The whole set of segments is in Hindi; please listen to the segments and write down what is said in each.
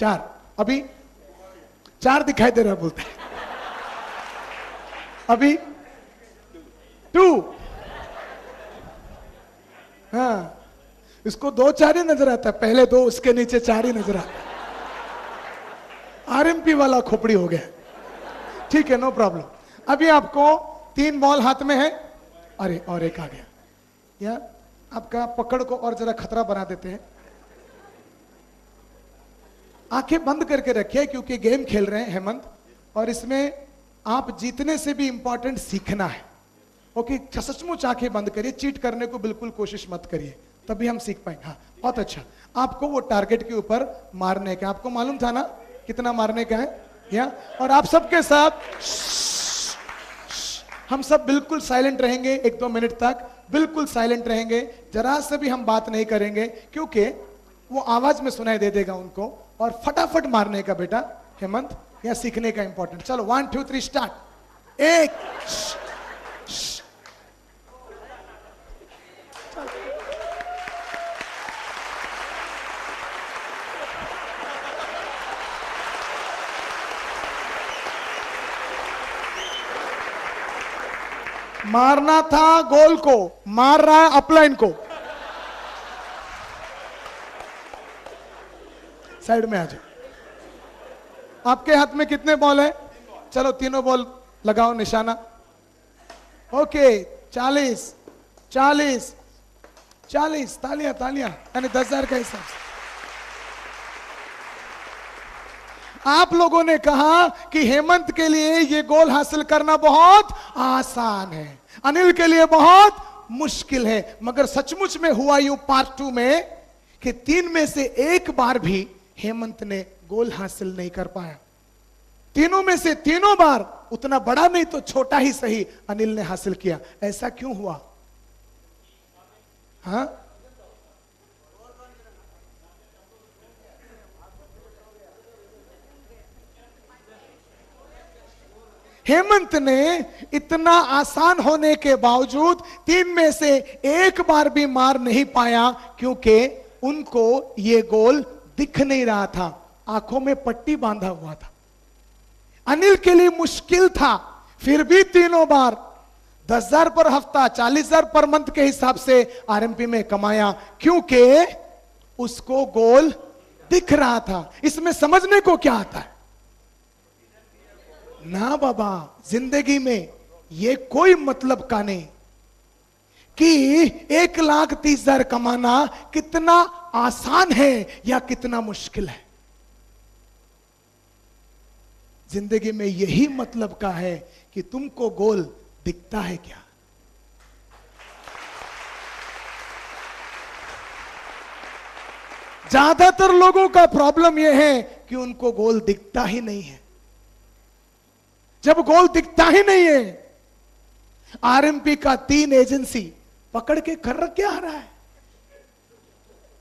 4, अभी 4 दिखाई दे रहा बोलते हैं, अभी 2, हाँ इसको 2 4 ही नजर आता है, पहले 2 उसके नीचे 4 ही नजर आता है। आरएमपी वाला खोपड़ी हो गया। ठीक है, नो प्रॉब्लम। अभी आपको 3 बॉल हाथ में है, अरे और एक आ गया, या आपका पकड़ को और जरा खतरा बना देते हैं। आंखें बंद करके रखिए क्योंकि गेम खेल रहे हैं हेमंत, और इसमें आप जीतने से भी इंपॉर्टेंट सीखना है। ओके, सचमुच आंखें बंद करिए, चीट करने को बिल्कुल कोशिश मत करिए, तभी हम सीख पाएंगे। हाँ बहुत अच्छा। आपको वो टारगेट के ऊपर मारने का, आपको मालूम था ना कितना मारने का है, या और आप सबके साथ हम सब बिल्कुल साइलेंट रहेंगे 1-2 मिनट तक, बिल्कुल साइलेंट रहेंगे, जरा से भी हम बात नहीं करेंगे क्योंकि वो आवाज में सुनाई दे देगा उनको। और फटाफट मारने का बेटा हेमंत, या सीखने का इंपॉर्टेंट। चलो 1 2 3 स्टार्ट। 1, मारना था गोल को, मार रहा है अपलाइन को। साइड में आ जाओ। आपके हाथ में कितने बॉल है? चलो तीनों बॉल लगाओ निशाना। ओके 40 40 40, तालियां तालियां, यानी 10,000 का हिसाब से। आप लोगों ने कहा कि हेमंत के लिए ये गोल हासिल करना बहुत आसान है, अनिल के लिए बहुत मुश्किल है, मगर सचमुच में हुआ यूं पार्ट 2 में कि 3 में से एक बार भी हेमंत ने गोल हासिल नहीं कर पाया। तीनों में से तीनों बार, उतना बड़ा नहीं तो छोटा ही सही, अनिल ने हासिल किया। ऐसा क्यों हुआ? हाँ, हेमंत ने इतना आसान होने के बावजूद 3 में से एक बार भी मार नहीं पाया क्योंकि उनको ये गोल दिख नहीं रहा था, आंखों में पट्टी बांधा हुआ था। अनिल के लिए मुश्किल था, फिर भी तीनों बार 10,000 पर हफ्ता, 40,000 पर मंथ के हिसाब से आरएमपी में कमाया क्योंकि उसको गोल दिख रहा था। इसमें समझने को क्या आता है? ना बाबा, जिंदगी में ये कोई मतलब का नहीं कि 1,30,000 कमाना कितना आसान है या कितना मुश्किल है। जिंदगी में यही मतलब का है कि तुमको गोल दिखता है क्या। ज्यादातर लोगों का प्रॉब्लम यह है कि उनको गोल दिखता ही नहीं है। जब गोल दिखता ही नहीं है, आरएमपी का 3 एजेंसी पकड़ के कर क्या रहा है,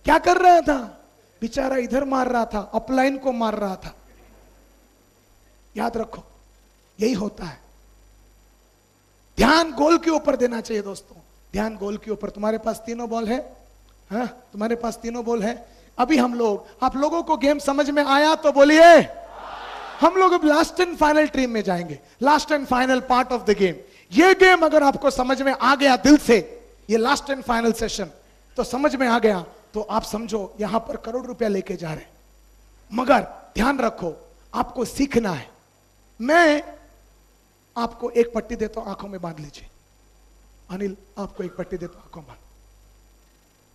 क्या कर रहा था? बेचारा इधर मार रहा था, अपलाइन को मार रहा था। याद रखो, यही होता है। ध्यान गोल के ऊपर देना चाहिए दोस्तों, ध्यान गोल के ऊपर। तुम्हारे पास तीनों बॉल है, हाँ तुम्हारे पास तीनों बॉल है। अभी हम लोग, आप लोगों को गेम समझ में आया तो बोलिए। हम लोग अब लास्ट एंड फाइनल टीम में जाएंगे, last and final part of the game. ये गेम अगर आपको समझ में आ गया दिल से, ये लास्ट एंड फाइनल सेशन तो समझ में आ गया, तो आप समझो यहां पर करोड़ रुपया लेके जा रहे हैं। मगर ध्यान रखो, आपको सीखना है। मैं आपको एक पट्टी देता हूं, आंखों में बांध लीजिए। अनिल आपको एक पट्टी देता हूं, आंखों में बांध।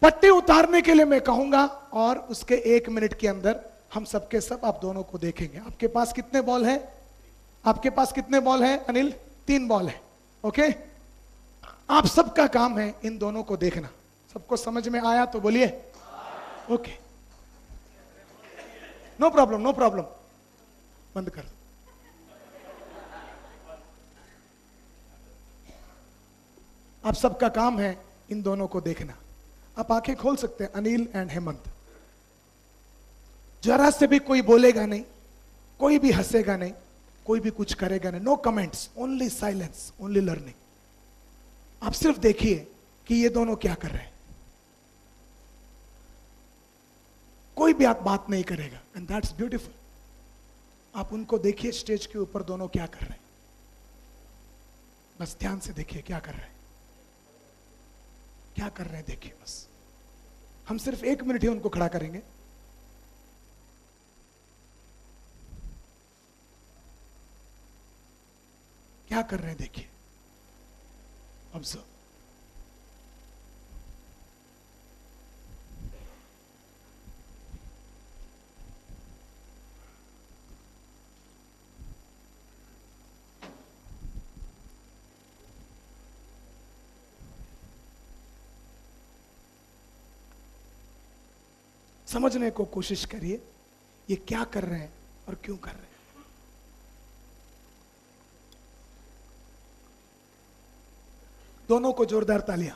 पट्टी उतारने के लिए मैं कहूंगा और उसके 1 मिनट के अंदर हम सबके सब आप दोनों को देखेंगे। आपके पास कितने बॉल है? आपके पास कितने बॉल है अनिल? 3 बॉल है। ओके, आप सबका काम है इन दोनों को देखना। सबको समझ में आया तो बोलिए okay. No problem, no problem, बंद कर। आप सबका काम है इन दोनों को देखना। आप आंखें खोल सकते हैं, अनिल एंड हेमंत। जरा से भी कोई बोलेगा नहीं, कोई भी हंसेगा नहीं, कोई भी कुछ करेगा नहीं। No comments, only silence, only learning. आप सिर्फ देखिए कि ये दोनों क्या कर रहे हैं। कोई भी आप बात नहीं करेगा, एंड दैट्स ब्यूटीफुल। आप उनको देखिए स्टेज के ऊपर दोनों क्या कर रहे हैं, बस ध्यान से देखिए क्या कर रहे हैं, क्या कर रहे हैं देखिए बस। हम सिर्फ 1 मिनट ही उनको खड़ा करेंगे। क्या कर रहे हैं देखिए, ऑब्जर्व। समझने को कोशिश करिए ये क्या कर रहे हैं और क्यों कर रहे हैं। दोनों को जोरदार तालियां।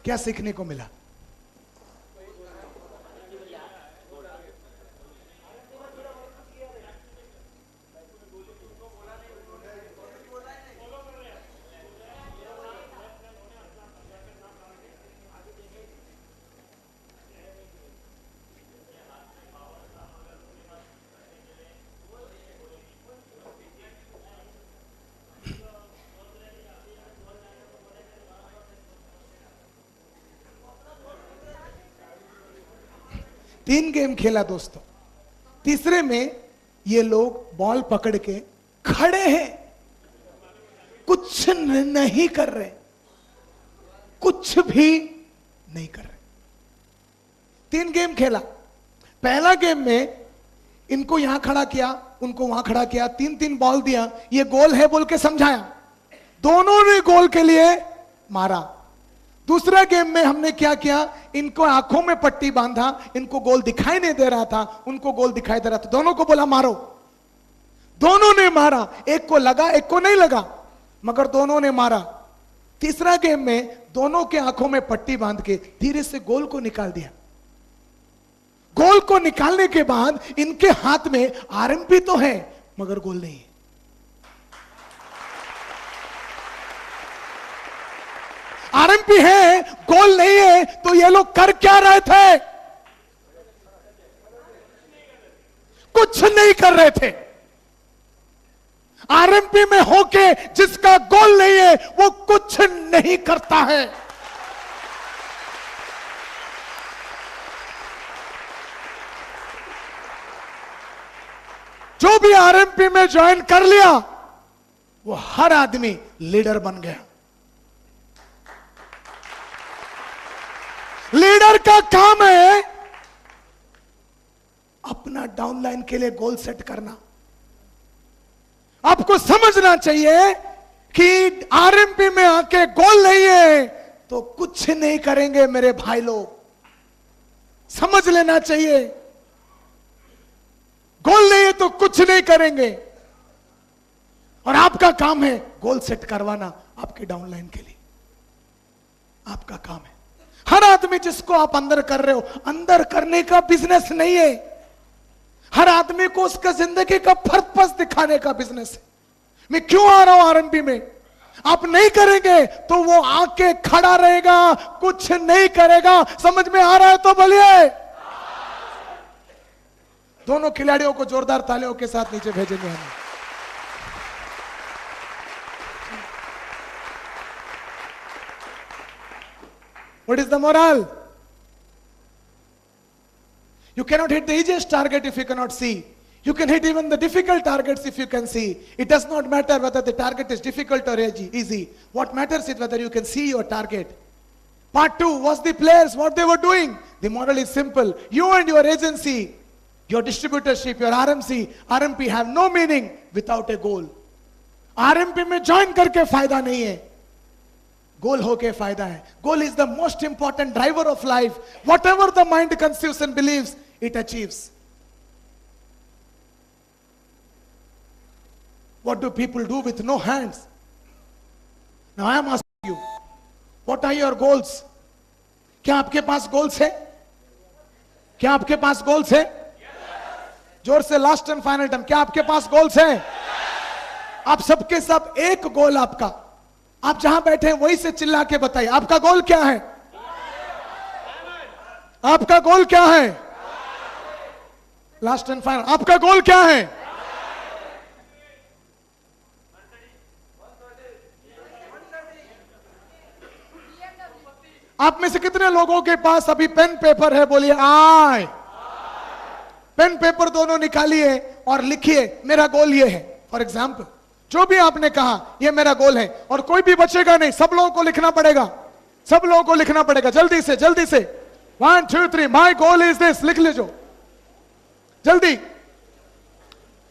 क्या सीखने को मिला? तीन गेम खेला दोस्तों। तीसरे में ये लोग बॉल पकड़ के खड़े हैं, कुछ नहीं कर रहे, कुछ भी नहीं कर रहे। 3 गेम खेला। पहला गेम में इनको यहां खड़ा किया, उनको वहां खड़ा किया, 3-3 बॉल दिया, ये गोल है बोल के समझाया, दोनों ने गोल के लिए मारा। दूसरा गेम में हमने क्या किया, इनको आंखों में पट्टी बांधा, इनको गोल दिखाई नहीं दे रहा था, उनको गोल दिखाई दे रहा था, दोनों को बोला मारो, दोनों ने मारा। एक को लगा, एक को नहीं लगा, मगर दोनों ने मारा। तीसरा गेम में दोनों के आंखों में पट्टी बांध के धीरे से गोल को निकाल दिया। गोल को निकालने के बाद इनके हाथ में आरएमपी तो है मगर गोल नहीं है। आरएमपी है, गोल नहीं है, तो ये लोग कर क्या रहे थे? कुछ नहीं कर रहे थे। आरएमपी में होके जिसका गोल नहीं है वो कुछ नहीं करता है। जो भी आरएमपी में ज्वाइन कर लिया वो हर आदमी लीडर बन गया। लीडर का काम है अपना डाउनलाइन के लिए गोल सेट करना। आपको समझना चाहिए कि आरएमपी में आके गोल नहीं है तो कुछ नहीं करेंगे मेरे भाई लोग, समझ लेना चाहिए। गोल नहीं है तो कुछ नहीं करेंगे, और आपका काम है गोल सेट करवाना आपके डाउनलाइन के लिए, आपका काम है। हर आदमी जिसको आप अंदर कर रहे हो, अंदर करने का बिजनेस नहीं है। हर आदमी को उसका जिंदगी का पर्पस दिखाने का बिजनेस है। मैं क्यों आ रहा हूं आरएमपी में? आप नहीं करेंगे तो वो आके खड़ा रहेगा, कुछ नहीं करेगा। समझ में आ रहा है तो बोलिए। दोनों खिलाड़ियों को जोरदार तालियों के साथ नीचे भेजेंगे हम। What is the moral? You cannot hit the easiest target if you cannot see. You can hit even the difficult targets if you can see. It does not matter whether the target is difficult or easy. What matters is whether you can see your target. Part 2 was the players, what they were doing. The moral is simple. You and your agency, your distributorship, your RMP have no meaning without a goal. RMP में join करके फायदा नहीं है, गोल होके फायदा है। गोल is the most important driver of life. Whatever the mind conceives and believes, it achieves. What do people do with no hands? Now I am asking you, what are your goals? क्या आपके पास गोल्स है? क्या आपके पास गोल्स है? जोर से लास्ट एंड फाइनल टाइम, क्या आपके पास गोल्स है? आप सबके सब एक गोल आपका, आप जहां बैठे हैं वही से चिल्ला के बताइए, आपका गोल क्या है? आपका गोल क्या है? लास्ट एंड फाइनल, आपका गोल क्या है? आप में से कितने लोगों के पास अभी पेन पेपर है? बोलिए आए। पेन पेपर दोनों निकालिए और लिखिए, मेरा गोल ये है। फॉर एग्जाम्पल, जो भी आपने कहा ये मेरा गोल है, और कोई भी बचेगा नहीं, सब लोगों को लिखना पड़ेगा, सब लोगों को लिखना पड़ेगा। जल्दी से जल्दी से, 1 2 3, माई गोल इज दिस, लिख लीजो जल्दी।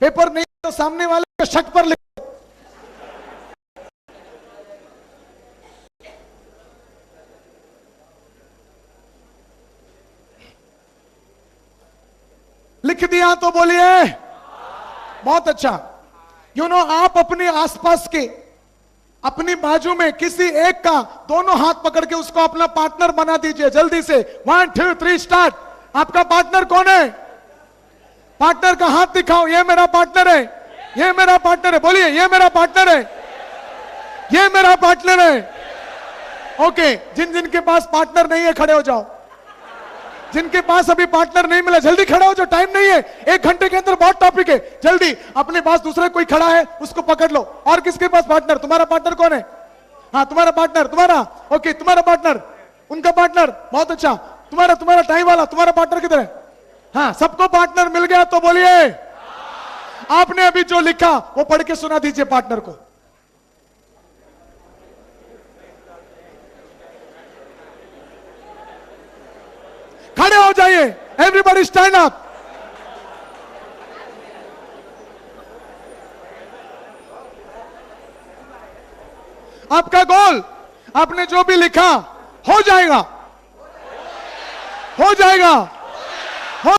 पेपर नहीं तो सामने वाले के शक पर लिख, लिख दिया तो बोलिए बहुत अच्छा। यू नो, आप अपने आसपास के, अपनी बाजू में किसी एक का दोनों हाथ पकड़ के उसको अपना पार्टनर बना दीजिए जल्दी से। 1 2 3 स्टार्ट। आपका पार्टनर कौन है? पार्टनर का हाथ दिखाओ, ये मेरा पार्टनर है, ये मेरा पार्टनर है। बोलिए ये मेरा पार्टनर है, ये मेरा पार्टनर है। ओके, जिन जिन के पास पार्टनर नहीं है खड़े हो जाओ। जिनके पास अभी पार्टनर नहीं मिला जल्दी खड़ा हो जाओ, टाइम नहीं है, 1 घंटे के अंदर बहुत टॉपिक है। जल्दी अपने पास दूसरा कोई खड़ा है उसको पकड़ लो। और किसके पास पार्टनर? तुम्हारा पार्टनर कौन है? हाँ तुम्हारा पार्टनर, तुम्हारा, ओके तुम्हारा पार्टनर, उनका पार्टनर, बहुत अच्छा। तुम्हारा तुम्हारा टाइम वाला, तुम्हारा पार्टनर किधर है? हाँ, सबको पार्टनर मिल गया तो बोलिए। आपने अभी जो लिखा वो पढ़ के सुना दीजिए पार्टनर को। खड़े हो जाइए, एवरीबॉडी स्टैंड अप। आपका गोल, आपने जो भी लिखा हो जाएगा, हो जाएगा, हो।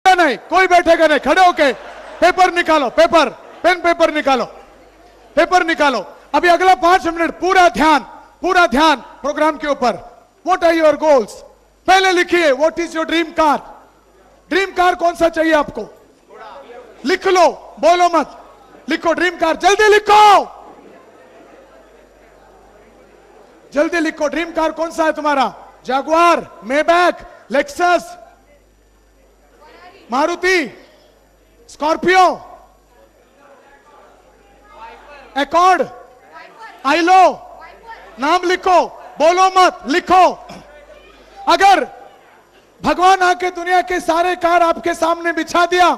नहीं, कोई बैठेगा नहीं, खड़े होके पेपर निकालो, पेपर, पेन पेपर निकालो, पेपर निकालो। अभी अगला 5 मिनट पूरा ध्यान प्रोग्राम के ऊपर। What are your goals? पहले लिखिए, what is your dream car? Dream car कौन सा चाहिए आपको? लिख लो, बोलो मत, लिखो ड्रीम कार, जल्दी लिखो, जल्दी लिखो। ड्रीम कार कौन सा है तुम्हारा? Jaguar, Maybach, Lexus, Maruti, Scorpio, accord, आइलो, नाम लिखो, बोलो मत, लिखो। अगर भगवान आके दुनिया के सारे कार आपके सामने बिछा दिया,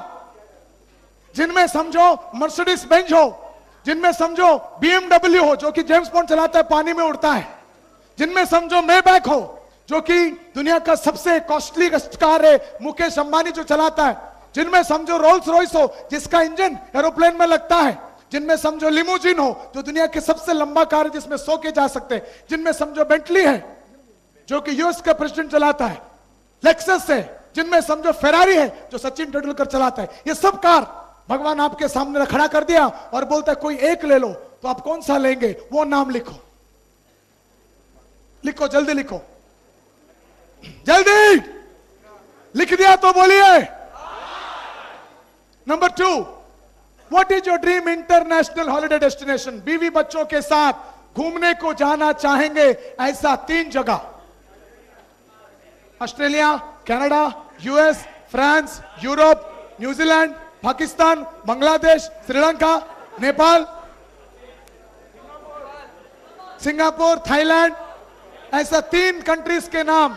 जिनमें समझो मर्सिडीज बेंज हो, जिनमें समझो BMW हो जो कि जेम्स बॉन्ड चलाता है, पानी में उड़ता है, जिनमें समझो मेबैक हो जो कि दुनिया का सबसे कॉस्टली कार है, मुकेश अंबानी जो चलाता है, जिनमें समझो रोल्स रॉयस हो जिसका इंजन एरोप्लेन में लगता है, जिनमें समझो लिमोजिन हो जो दुनिया के सबसे लंबा कार है जिसमें सो के जा सकते हैं, जिनमें समझो बेंटली है जो कि यूएस का प्रेसिडेंट चलाता है, लेक्सस है, जिनमें समझो फेरारी है जो सचिन तेंदुलकर चलाता है। ये सब कार भगवान आपके सामने खड़ा कर दिया और बोलता है कोई एक ले लो, तो आप कौन सा लेंगे? वो नाम लिखो, लिखो, जल्दी लिखो, जल्दी लिख दिया तो बोलिए। Number 2, what is your dream international holiday destination? बीवी बच्चों के साथ घूमने को जाना चाहेंगे ऐसा 3 जगह, Australia, Canada, US, France, Europe, New Zealand, Pakistan, Bangladesh, Sri Lanka, Nepal, Singapore, Thailand, ऐसा 3 कंट्रीज के नाम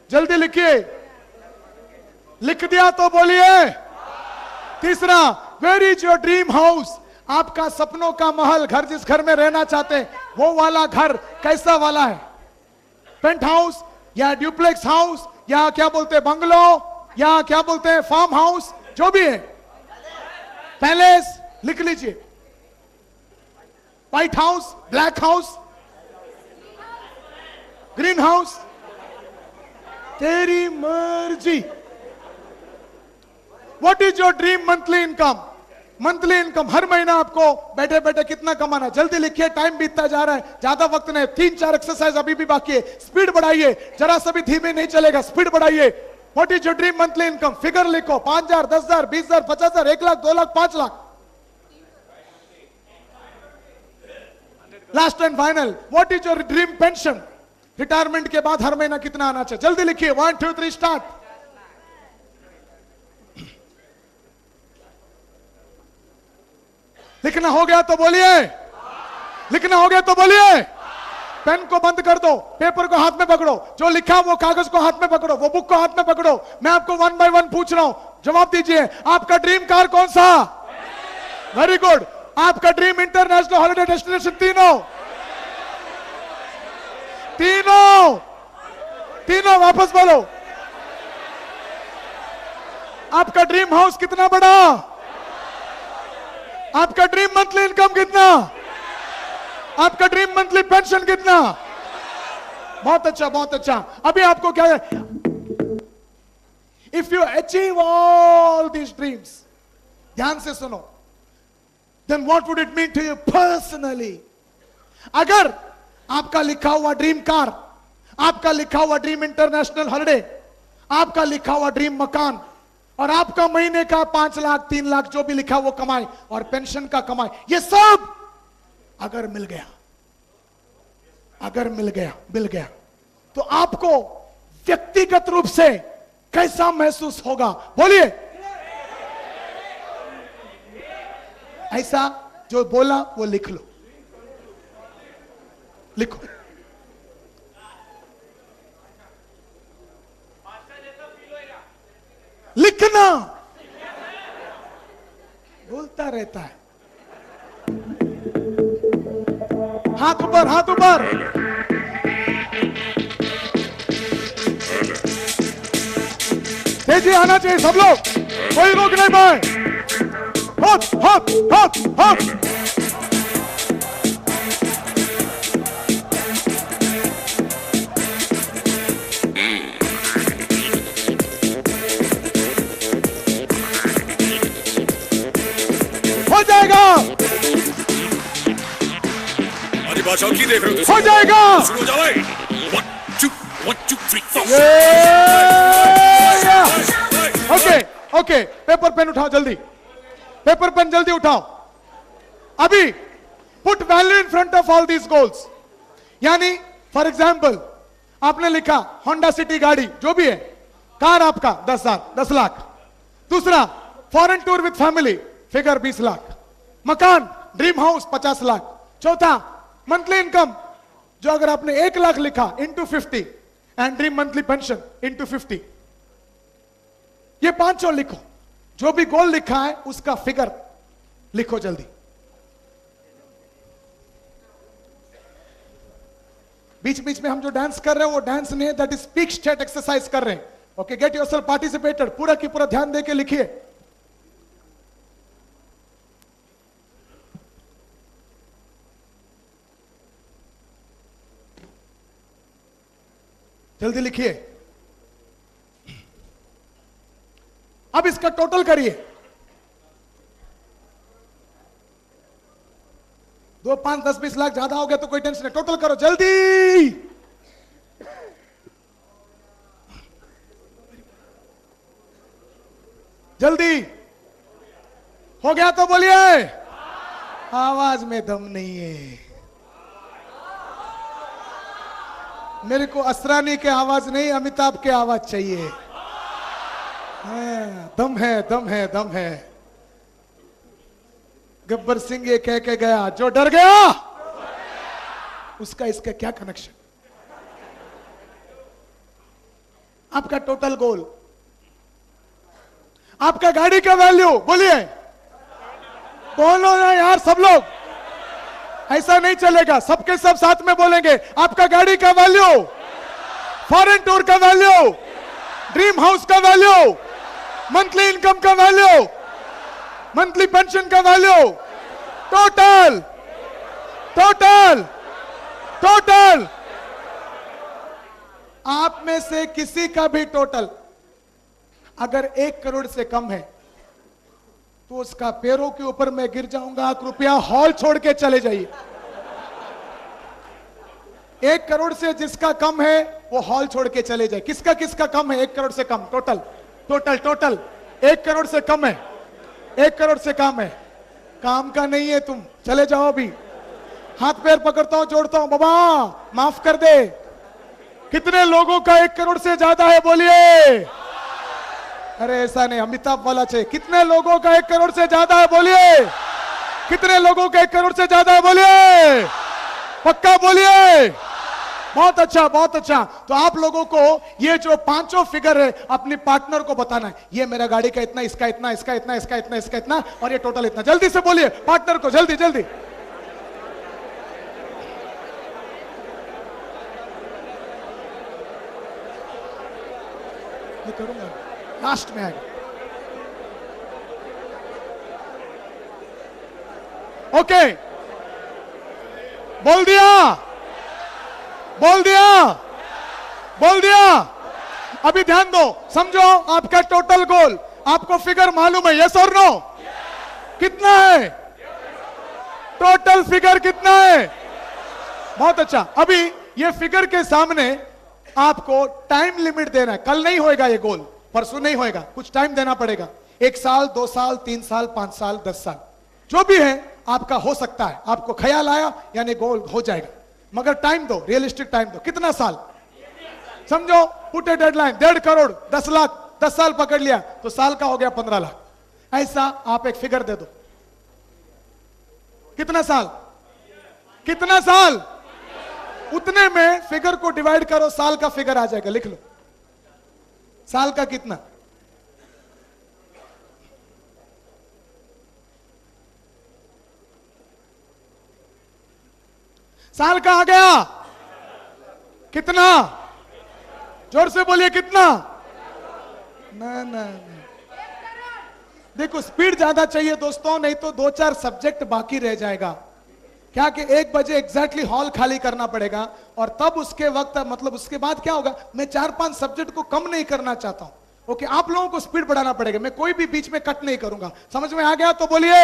जल्दी लिखिए। लिख दिया तो बोलिए। तीसरा, where is your dream house? आपका सपनों का महल, घर जिस घर में रहना चाहते हैं वो वाला घर कैसा वाला है? पेंट हाउस या ड्यूप्लेक्स हाउस या क्या बोलते हैं बंगलो या क्या बोलते हैं फार्म हाउस, जो भी है, पैलेस, लिख लीजिए। White house, black house, green house, तेरी मर्जी। What is your dream monthly income? Monthly income हर महीना आपको बैठे बैठे कितना कमाना? जल्दी लिखिए, टाइम बीतता जा रहा है, ज्यादा वक्त नहीं, 3-4 एक्सरसाइज अभी भी बाकी है। स्पीड बढ़ाइए, जरा सा भी धीमे नहीं चलेगा, स्पीड बढ़ाइए। What is your dream monthly income? Figure लिखो, 5,000, 10,000, 20,000, 50,000, 1 lakh, 2 lakh, 5 lakh. Last and final, what is your dream pension? Retirement के बाद हर महीना कितना आना चाहिए? जल्दी लिखिए, 1 2 3 स्टार्ट। लिखना हो गया तो बोलिए, लिखना हो गया तो बोलिए। पेन को बंद कर दो, पेपर को हाथ में पकड़ो, जो लिखा वो कागज को हाथ में पकड़ो, वो बुक को हाथ में पकड़ो। मैं आपको 1 बाय 1 पूछ रहा हूं, जवाब दीजिए। आपका ड्रीम कार कौन सा? Very good. आपका ड्रीम इंटरनेशनल हॉलिडे डेस्टिनेशन? तीनों वापस बोलो। आपका ड्रीम हाउस कितना बड़ा? आपका ड्रीम मंथली इनकम कितना? आपका ड्रीम मंथली पेंशन कितना? बहुत अच्छा, बहुत अच्छा। अभी आपको क्या है? If you achieve all these dreams, ध्यान से सुनो, then what would it mean to you personally? अगर आपका लिखा हुआ ड्रीम कार, आपका लिखा हुआ ड्रीम इंटरनेशनल हॉलिडे, आपका लिखा हुआ ड्रीम मकान और आपका महीने का 5 लाख 3 लाख जो भी लिखा वो कमाए और पेंशन का कमाए, ये सब अगर मिल गया, अगर मिल गया तो आपको व्यक्तिगत रूप से कैसा महसूस होगा? बोलिए। ऐसा जो बोला वो लिख लो, लिखो। लिखना बोलता रहता है। हाथ ऊपर, हाथ ऊपर। तेजी आना चाहिए सब लोग, कोई रोक नहीं पाए। हाथ हाथ हाथ हाथ। हो जाएगा, हमारी भाषा की देख रहे हो? हो जाएगा। शुरू हो जाओ। 1 2 3 4। ओके ओके, पेपर पेन उठाओ जल्दी, पेपर पेन जल्दी उठाओ। अभी put value in front of all these goals. यानी फॉर एग्जाम्पल आपने लिखा होंडा सिटी गाड़ी, जो भी है, कार आपका 10,000, 10 लाख। दूसरा, foreign tour with family, figure 20 lakh. मकान, ड्रीम हाउस 50 लाख। चौथा, मंथली इनकम, जो अगर आपने 1 लाख लिखा into 50 and dream monthly pension into 50, ये पांचों लिखो। जो भी गोल लिखा है उसका फिगर लिखो जल्दी। बीच बीच में हम जो डांस कर रहे हैं वो डांस नहीं है, that is speak state exercise कर रहे हैं। ओके, गेट योरसेल्फ पार्टिसिपेटेड, पूरा की पूरा ध्यान देके लिखिए। जल्दी लिखिए। अब इसका टोटल करिए। 2, 5, 10, 20 लाख ज्यादा हो गया तो कोई टेंशन नहीं, टोटल करो जल्दी। जल्दी हो गया तो बोलिए। आवाज में दम नहीं है। मेरे को असरानी के आवाज नहीं, अमिताभ के आवाज चाहिए। दम है, दम है, दम है। गब्बर सिंह ये कह के गया, जो डर गया उसका इसका क्या कनेक्शन। आपका टोटल गोल, आपका गाड़ी का वैल्यू बोलिए। बोलो ना यार सब लोग, ऐसा नहीं चलेगा, सबके सब साथ में बोलेंगे। आपका गाड़ी का वैल्यू, फॉरेन टूर का वैल्यू, ड्रीम हाउस का वैल्यू, मंथली इनकम का वैल्यू, मंथली पेंशन का वैल्यू, टोटल टोटल टोटल। आप में से किसी का भी टोटल अगर 1 करोड़ से कम है तो उसका पैरों के ऊपर मैं गिर जाऊंगा। कृपया हॉल छोड़ के चले जाइए। 1 करोड़ से जिसका कम है वो हॉल छोड़ के चले जाए। किसका किसका कम है 1 करोड़ से कम? टोटल टोटल टोटल 1 करोड़ से कम है, 1 करोड़ से कम है। काम का नहीं है, तुम चले जाओ अभी। हाथ पैर पकड़ता हूं, जोड़ता हूं, बाबा माफ कर दे। कितने लोगों का 1 करोड़ से ज्यादा है बोलिए। अरे ऐसा नहीं, अमिताभ वाला चाहिए। कितने लोगों का 1 करोड़ से ज्यादा है बोलिए। कितने लोगों का 1 करोड़ से ज्यादा है बोलिए। पक्का बोलिए। बहुत अच्छा, बहुत अच्छा। तो आप लोगों को ये जो पांचों फिगर है अपनी पार्टनर को बताना है। ये मेरा गाड़ी का इतना, इसका इतना, इसका इतना, इसका इतना, इसका इतना, और ये टोटल इतना। जल्दी से बोलिए पार्टनर को, जल्दी जल्दी। ये करूंगा लास्ट में आएगा। ओके, बोल दिया, बोल दिया, बोल दिया। अभी ध्यान दो, समझो आपका टोटल गोल, आपको फिगर मालूम है, यस और नो? कितना है टोटल फिगर, कितना है? बहुत अच्छा। अभी ये फिगर के सामने आपको टाइम लिमिट देना है। कल नहीं होएगा ये गोल, परसों नहीं होएगा, कुछ टाइम देना पड़ेगा। 1 साल, 2 साल, 3 साल, 5 साल, 10 साल, जो भी है आपका हो सकता है। आपको ख्याल आया यानी गोल हो जाएगा, मगर टाइम दो, रियलिस्टिक टाइम दो। कितना साल समझो, पुट ए डेडलाइन 1.5 करोड़, 10 लाख, 10 साल पकड़ लिया तो साल का हो गया 15 लाख। ऐसा आप एक फिगर दे दो। कितना साल, कितना साल, उतने में फिगर को डिवाइड करो, साल का फिगर आ जाएगा। लिख लो साल का कितना। साल का आ गया कितना? जोर से बोलिए कितना? ना ना ना, देखो स्पीड ज्यादा चाहिए दोस्तों, नहीं तो 2-4 सब्जेक्ट बाकी रह जाएगा। क्या कि 1 बजे एग्जैक्टली हॉल खाली करना पड़ेगा, और तब उसके वक्त मतलब उसके बाद क्या होगा, मैं 4-5 सब्जेक्ट को कम नहीं करना चाहता हूं। ओके, आप लोगों को स्पीड बढ़ाना पड़ेगा, मैं कोई भी बीच में कट नहीं करूंगा। समझ में आ गया तो बोलिए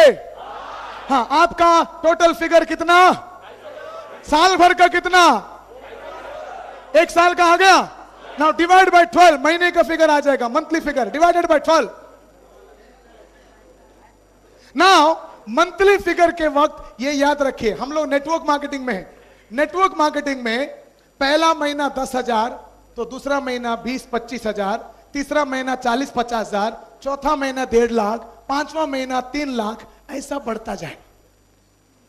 हाँ। आपका टोटल फिगर कितना? साल भर का कितना? 1 साल का आ गया। नाउ डिवाइड बाय 12, महीने का फिगर आ जाएगा, monthly figure divided by 12। Now monthly figure के वक्त ये याद रखिए, हम लोग नेटवर्क मार्केटिंग में है। नेटवर्क मार्केटिंग में पहला महीना 10,000, तो दूसरा महीना 20-25 हजार, तीसरा महीना 40-50 हजार, चौथा महीना 1.5 लाख, पांचवा महीना 3 लाख, ऐसा बढ़ता जाएगा।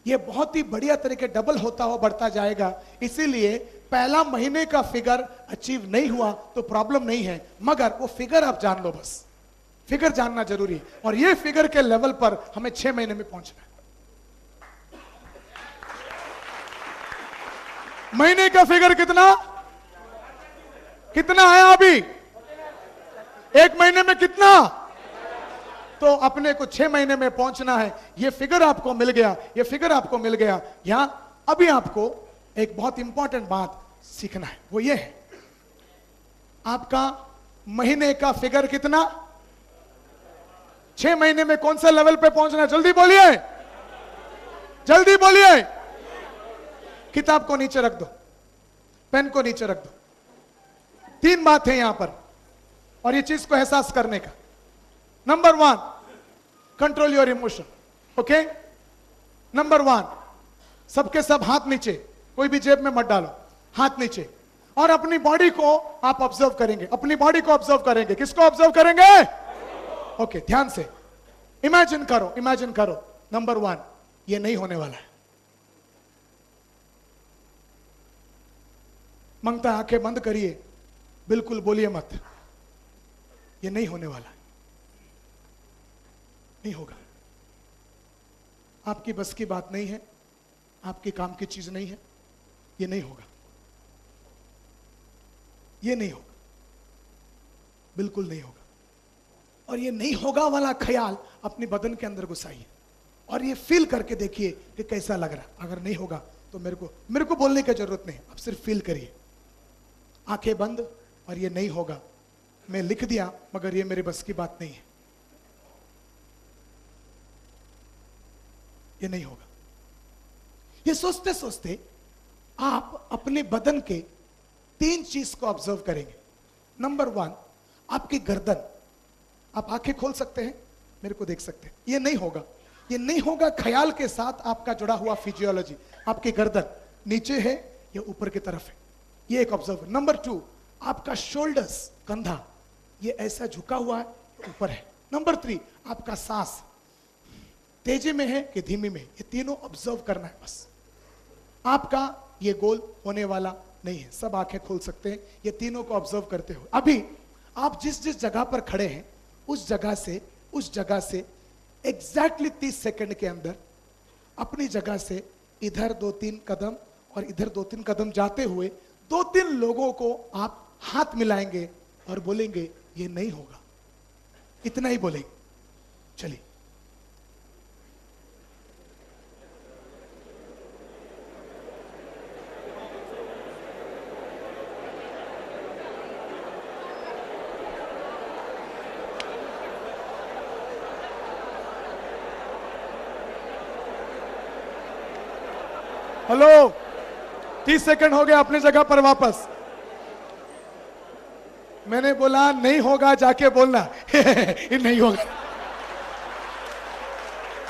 ये बहुत ही बढ़िया तरीके डबल होता हुआ बढ़ता जाएगा। इसीलिए पहला महीने का फिगर अचीव नहीं हुआ तो प्रॉब्लम नहीं है, मगर वो फिगर आप जान लो, बस फिगर जानना जरूरी है। और ये फिगर के लेवल पर हमें 6 महीने में पहुंचना है। महीने का फिगर कितना कितना है अभी? 1 महीने में कितना? तो अपने को 6 महीने में पहुंचना है। ये फिगर आपको मिल गया, ये फिगर आपको मिल गया। यहां अभी आपको एक बहुत इंपॉर्टेंट बात सीखना है, वो ये है, आपका महीने का फिगर कितना? 6 महीने में कौन सा लेवल पे पहुंचना है? जल्दी बोलिए, जल्दी बोलिए। किताब को नीचे रख दो, पेन को नीचे रख दो। 3 बात है यहां पर और ये चीज को एहसास करने का। Number 1, control your emotion. Okay, number 1, सबके सब हाथ नीचे, कोई भी जेब में मत डालो, हाथ नीचे। और अपनी बॉडी को आप ऑब्जर्व करेंगे, अपनी बॉडी को ऑब्जर्व करेंगे। किसको ऑब्जर्व करेंगे? ओके, ध्यान से इमेजिन करो, इमेजिन करो। नंबर 1, ये नहीं होने वाला है। मंगता है, आंखें बंद करिए, बिल्कुल बोलिए मत, ये नहीं होने वाला है, नहीं होगा। आपकी बस की बात नहीं है, आपके काम की चीज नहीं है, ये नहीं होगा, ये नहीं होगा, बिल्कुल नहीं होगा। और ये नहीं होगा वाला ख्याल अपने बदन के अंदर घुसाइए और ये फील करके देखिए कि कैसा लग रहा। अगर नहीं होगा तो मेरे को बोलने की जरूरत नहीं, आप सिर्फ फील करिए। आंखें बंद, और ये नहीं होगा। मैं लिख दिया, मगर ये मेरे बस की बात नहीं है, ये नहीं होगा। ये सोचते सोचते आप अपने बदन के 3 चीज को ऑब्जर्व करेंगे। नंबर 1, आपकी गर्दन। आप आंखें खोल सकते हैं, मेरे को देख सकते हैं। ये नहीं होगा, ये नहीं होगा ख्याल के साथ आपका जुड़ा हुआ फिजियोलॉजी। आपकी गर्दन नीचे है या ऊपर की तरफ है, ये एक ऑब्जर्व। नंबर 2, आपका शोल्डर्स, कंधा, ये ऐसा झुका हुआ है, ऊपर है। नंबर 3, आपका सांस तेजी में है कि धीमी में, ये तीनों ऑब्जर्व करना है बस। आपका ये गोल होने वाला नहीं है, सब आंखें खोल सकते हैं, ये तीनों को ऑब्जर्व करते हो। अभी आप जिस जिस जगह पर खड़े हैं उस जगह से एग्जैक्टली 30 सेकंड के अंदर अपनी जगह से इधर 2-3 कदम और इधर 2-3 कदम जाते हुए 2-3 लोगों को आप हाथ मिलाएंगे और बोलेंगे ये नहीं होगा। इतना ही बोलेंगे। चलिए, हेलो, 30 सेकंड हो गया, अपनी जगह पर वापस। मैंने बोला नहीं होगा, जाके बोलना ये नहीं होगा।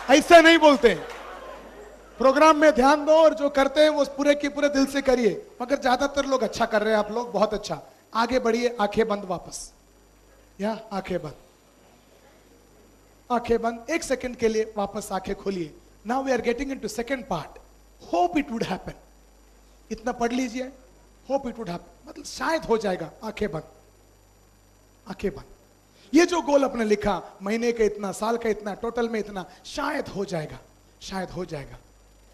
ऐसा नहीं बोलते। प्रोग्राम में ध्यान दो और जो करते हैं वो पूरे की पूरे दिल से करिए। मगर ज्यादातर लोग अच्छा कर रहे हैं, आप लोग बहुत अच्छा। आगे बढ़िए, आंखें बंद वापस, या आंखें बंद, आंखें बंद। 1 सेकंड के लिए वापस आंखें खोलिए। Now we are getting into second part. Hope it would happen, इतना पढ़ लीजिए। होप इट वुड हैपन मतलब शायद हो जाएगा। आंखें बंद, आंखें बंद। ये जो गोल अपने लिखा, महीने का इतना, साल का इतना, टोटल में इतना, शायद हो जाएगा, शायद हो जाएगा,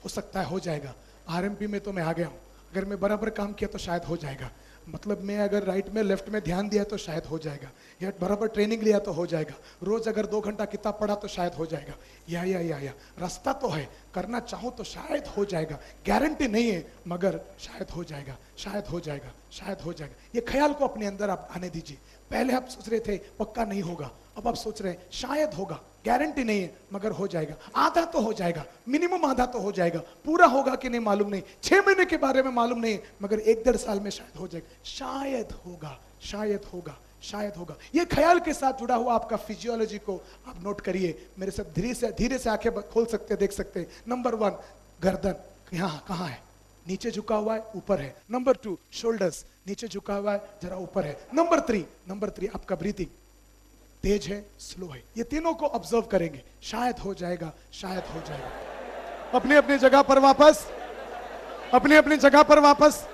हो सकता है हो जाएगा। आरएमपी में तो मैं आ गया हूं, अगर मैं बराबर काम किया तो शायद हो जाएगा। मतलब मैं अगर राइट में लेफ्ट में ध्यान दिया तो शायद हो जाएगा, या बराबर ट्रेनिंग लिया तो हो जाएगा, रोज अगर 2 घंटा किताब पढ़ा तो शायद हो जाएगा। या रास्ता तो है, करना चाहो तो शायद हो जाएगा। गारंटी नहीं है, मगर शायद हो जाएगा, शायद हो जाएगा, शायद हो जाएगा। ये ख्याल को अपने अंदर आप आने दीजिए। पहले आप सोच रहे थे पक्का नहीं होगा, अब आप सोच रहे हैं शायद होगा, गारंटी नहीं है मगर हो जाएगा। आधा तो हो जाएगा, मिनिमम आधा तो हो जाएगा। पूरा होगा कि नहीं मालूम नहीं, 6 महीने के बारे में मालूम नहीं, मगर 1-1.5 साल में शायद हो जाएगा। शायद होगा, शायद होगा, शायद होगा। ये ख्याल के साथ जुड़ा हुआ आपका फिजियोलॉजी को आप नोट करिए। मेरे साथ धीरे से आंखें खोल सकते, देख सकते हैं। नंबर 1, गर्दन यहाँ कहाँ है? नीचे झुका हुआ है, ऊपर है। नंबर 2, शोल्डर्स नीचे झुका हुआ है, जरा ऊपर है। नंबर थ्री आपका ब्रीथिंग तेज है, स्लो है। ये तीनों को ऑब्जर्व करेंगे, शायद हो जाएगा, शायद हो जाएगा। अपनी अपनी जगह पर वापस, अपनी अपनी जगह पर वापस,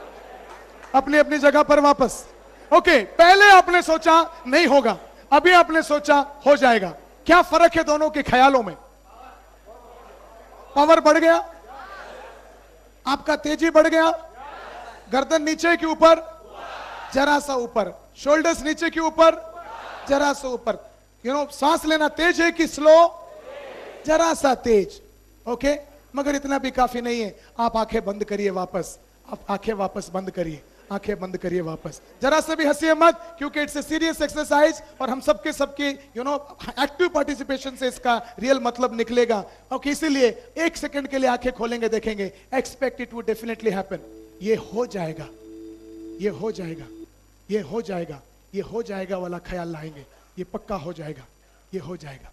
अपनी अपनी जगह पर वापस। ओके, पहले आपने सोचा नहीं होगा, अभी आपने सोचा हो जाएगा। क्या फर्क है दोनों के ख्यालों में? पावर बढ़ गया, आपका तेजी बढ़ गया। गर्दन नीचे के ऊपर, जरा सा ऊपर, शोल्डर्स नीचे के ऊपर, जरा सा ऊपर। सांस लेना तेज है कि स्लो? जरा सा तेज। ओके, मगर इतना भी काफी नहीं है। आप आंखें बंद करिए वापस, आप आंखें वापस बंद करिए, आंखें बंद करिए वापस। जरा से भी हंसिए मत, क्योंकि इट्स ए सीरियस एक्सरसाइज और हम सबके एक्टिव पार्टिसिपेशन से इसका रियल मतलब निकलेगा। ओके, इसीलिए 1 सेकंड के लिए आंखें खोलेंगे, देखेंगे, expect it would definitely happen. ये हो जाएगा, ये हो जाएगा, ये हो जाएगा, ये हो जाएगा वाला ख्याल लाएंगे। ये पक्का हो जाएगा, ये हो जाएगा।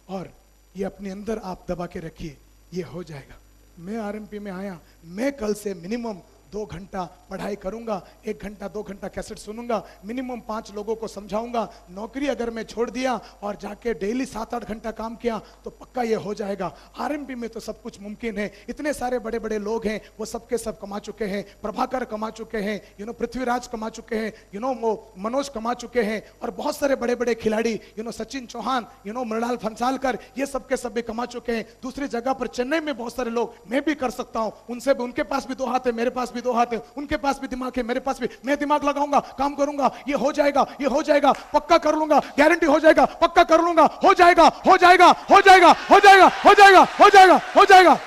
और ये अपने अंदर आप दबा के रखिए, ये हो जाएगा। मैं आरएमपी में आया, मैं कल से मिनिमम 2 घंटा पढ़ाई करूंगा, 1 घंटा 2 घंटा कैसेट सुनूंगा, मिनिमम 5 लोगों को समझाऊंगा। नौकरी अगर मैं छोड़ दिया और जाके डेली 7-8 घंटा काम किया तो पक्का ये हो जाएगा। आरएमपी में तो सब कुछ मुमकिन है। इतने सारे बड़े बड़े लोग हैं, वो सबके सब कमा चुके हैं। प्रभाकर कमा चुके हैं, पृथ्वीराज कमा चुके हैं, वो मनोज कमा चुके हैं, और बहुत सारे बड़े बड़े खिलाड़ी, सचिन चौहान, मृणाल फंसालकर, ये सबके सब भी कमा चुके हैं। दूसरी जगह पर चेन्नई में बहुत सारे लोग, मैं भी कर सकता हूं, उनसे भी, उनके पास भी 2 हाथ है, मेरे पास भी 2 हाथ है, उनके पास भी दिमाग है, मेरे पास भी। मैं दिमाग लगाऊंगा, काम करूंगा, ये हो जाएगा, ये हो जाएगा, पक्का कर लूंगा, गारंटी हो जाएगा, पक्का कर लूंगा, हो जाएगा, हो जाएगा, हो जाएगा, हो जाएगा, हो जाएगा, हो जाएगा, हो जाएगा।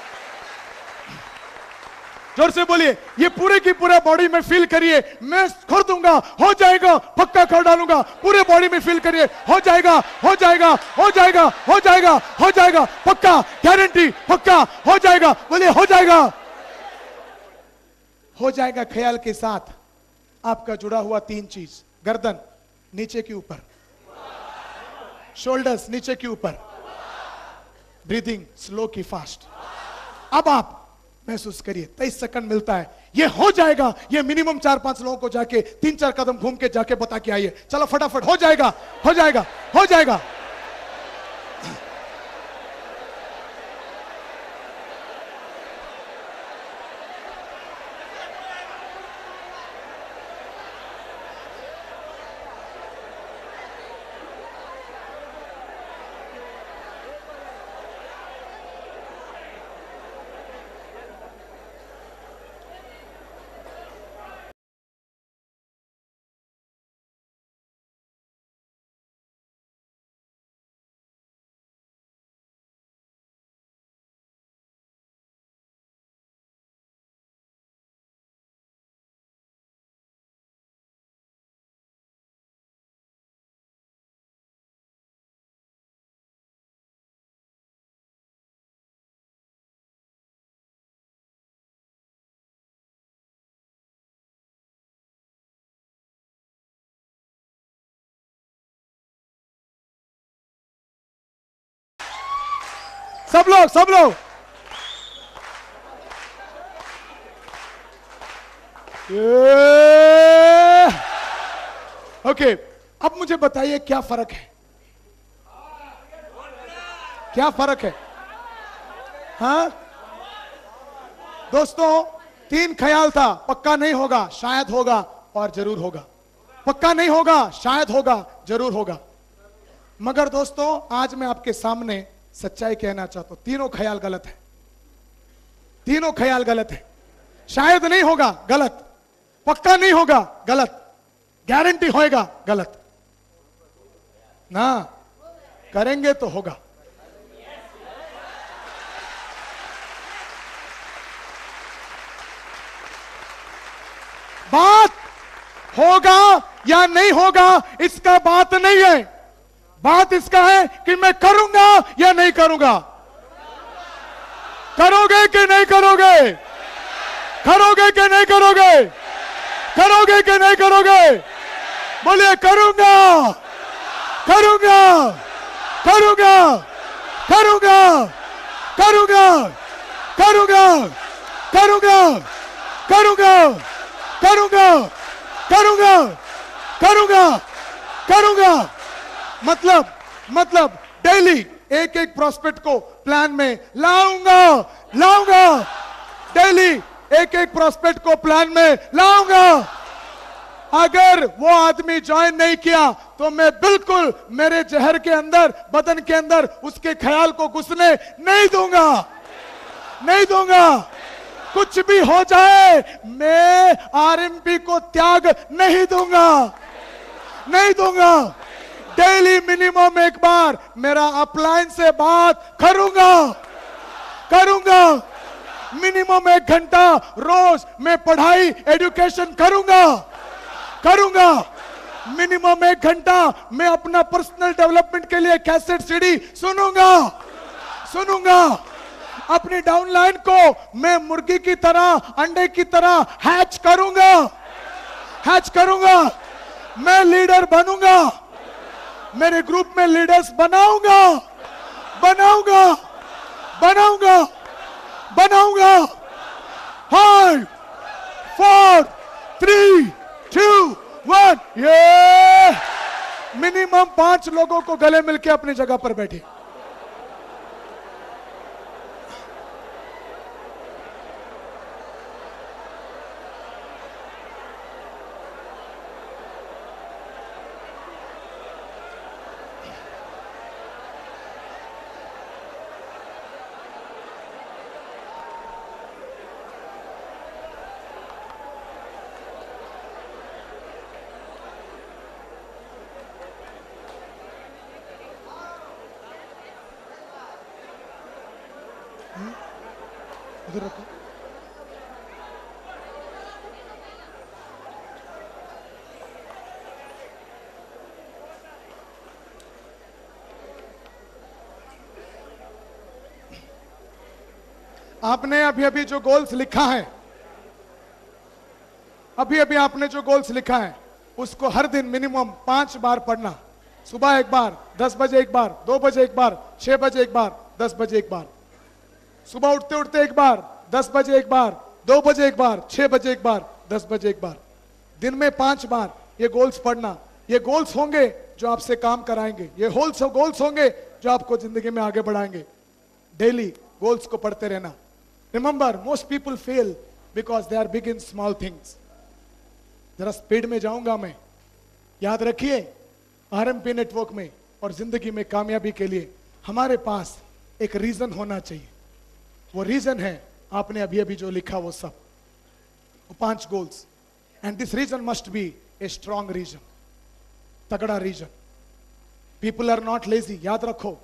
जोर से बोलिए, ये पूरे की पूरे बॉडी में फील करिए, मैं कर दूंगा, हो जाएगा, पक्का कर डालूंगा। पूरे बॉडी में फील करिए, हो जाएगा, हो जाएगा, हो जाएगा, हो जाएगा, हो जाएगा, पक्का, गारंटी, पक्का, हो जाएगा। बोलिए, हो जाएगा, हो जाएगा। ख्याल के साथ आपका जुड़ा हुआ 3 चीज, गर्दन नीचे के ऊपर, शोल्डर्स नीचे के ऊपर, ब्रीदिंग स्लो की फास्ट। अब आप महसूस करिए, 23 सेकंड मिलता है, ये हो जाएगा। ये मिनिमम 4-5 लोगों को जाके 3-4 कदम घूम के जाके बता के आइए। चलो फटाफट, हो जाएगा, हो जाएगा, हो जाएगा। सब लोग, सब लोग, ओके, अब मुझे बताइए क्या फर्क है? क्या फर्क है? हाँ दोस्तों, 3 ख्याल था, पक्का नहीं होगा, शायद होगा और जरूर होगा। पक्का नहीं होगा, शायद होगा, जरूर होगा। मगर दोस्तों, आज मैं आपके सामने सच्चाई कहना चाहता हूं, तीनों ख्याल गलत है। तीनों ख्याल गलत है। शायद नहीं होगा, गलत। पक्का नहीं होगा, गलत। गारंटी होएगा, गलत। ना करेंगे तो होगा। बात होगा या नहीं होगा, इसका बात नहीं है। बात इसका है कि मैं करूंगा या नहीं करूंगा। करोगे कि नहीं करोगे? करोगे कि नहीं करोगे? करोगे कि नहीं करोगे? बोलिए, करूंगा, करूंगा, करूंगा, करूंगा, करूंगा, करूंगा, करूंगा, करूंगा, करूंगा, करूंगा करूंगा करूंगा। मतलब डेली एक एक प्रोस्पेक्ट को प्लान में लाऊंगा। डेली एक एक प्रोस्पेक्ट को प्लान में लाऊंगा। अगर वो आदमी ज्वाइन नहीं किया तो मैं बिल्कुल मेरे जहर के अंदर, बदन के अंदर उसके ख्याल को घुसने नहीं दूंगा। कुछ भी हो जाए मैं आरएमपी को त्याग नहीं दूंगा। डेली मिनिमम एक बार मेरा अपलाइन से बात करूंगा। मिनिमम 1 घंटा रोज मैं पढ़ाई एजुकेशन करूंगा। मिनिमम 1 घंटा मैं अपना पर्सनल डेवलपमेंट के लिए कैसेट सीडी सुनूंगा। अपनी डाउनलाइन को मैं मुर्गी की तरह, अंडे की तरह हैच करूंगा। मैं लीडर बनूंगा। मेरे ग्रुप में लीडर्स बनाऊंगा। 5 4 3 2 1 ये मिनिमम 5 लोगों को गले मिलके अपनी जगह पर बैठे। उधर रखो। आपने अभी जो गोल्स लिखा है, अभी आपने जो गोल्स लिखा है उसको हर दिन मिनिमम 5 बार पढ़ना। सुबह 1 बार, 10 बजे 1 बार, 2 बजे 1 बार, 6 बजे 1 बार, 10 बजे 1 बार। सुबह उठते 1 बार, 10 बजे 1 बार, 2 बजे 1 बार, 6 बजे 1 बार, 10 बजे 1 बार। दिन में 5 बार ये गोल्स पढ़ना। ये गोल्स होंगे जो आपसे काम कराएंगे। ये गोल्स होंगे जो आपको जिंदगी में आगे बढ़ाएंगे। डेली गोल्स को पढ़ते रहना। Remember, most people fail because they are big in small things. जरा स्पीड में जाऊंगा मैं। याद रखिए, आरएमपी नेटवर्क में और जिंदगी में कामयाबी के लिए हमारे पास एक रीजन होना चाहिए। वो रीजन है आपने अभी जो लिखा वो सब, वो 5 goals. And this reason must be a strong reason, तगड़ा reason. People are not lazy, याद रखो,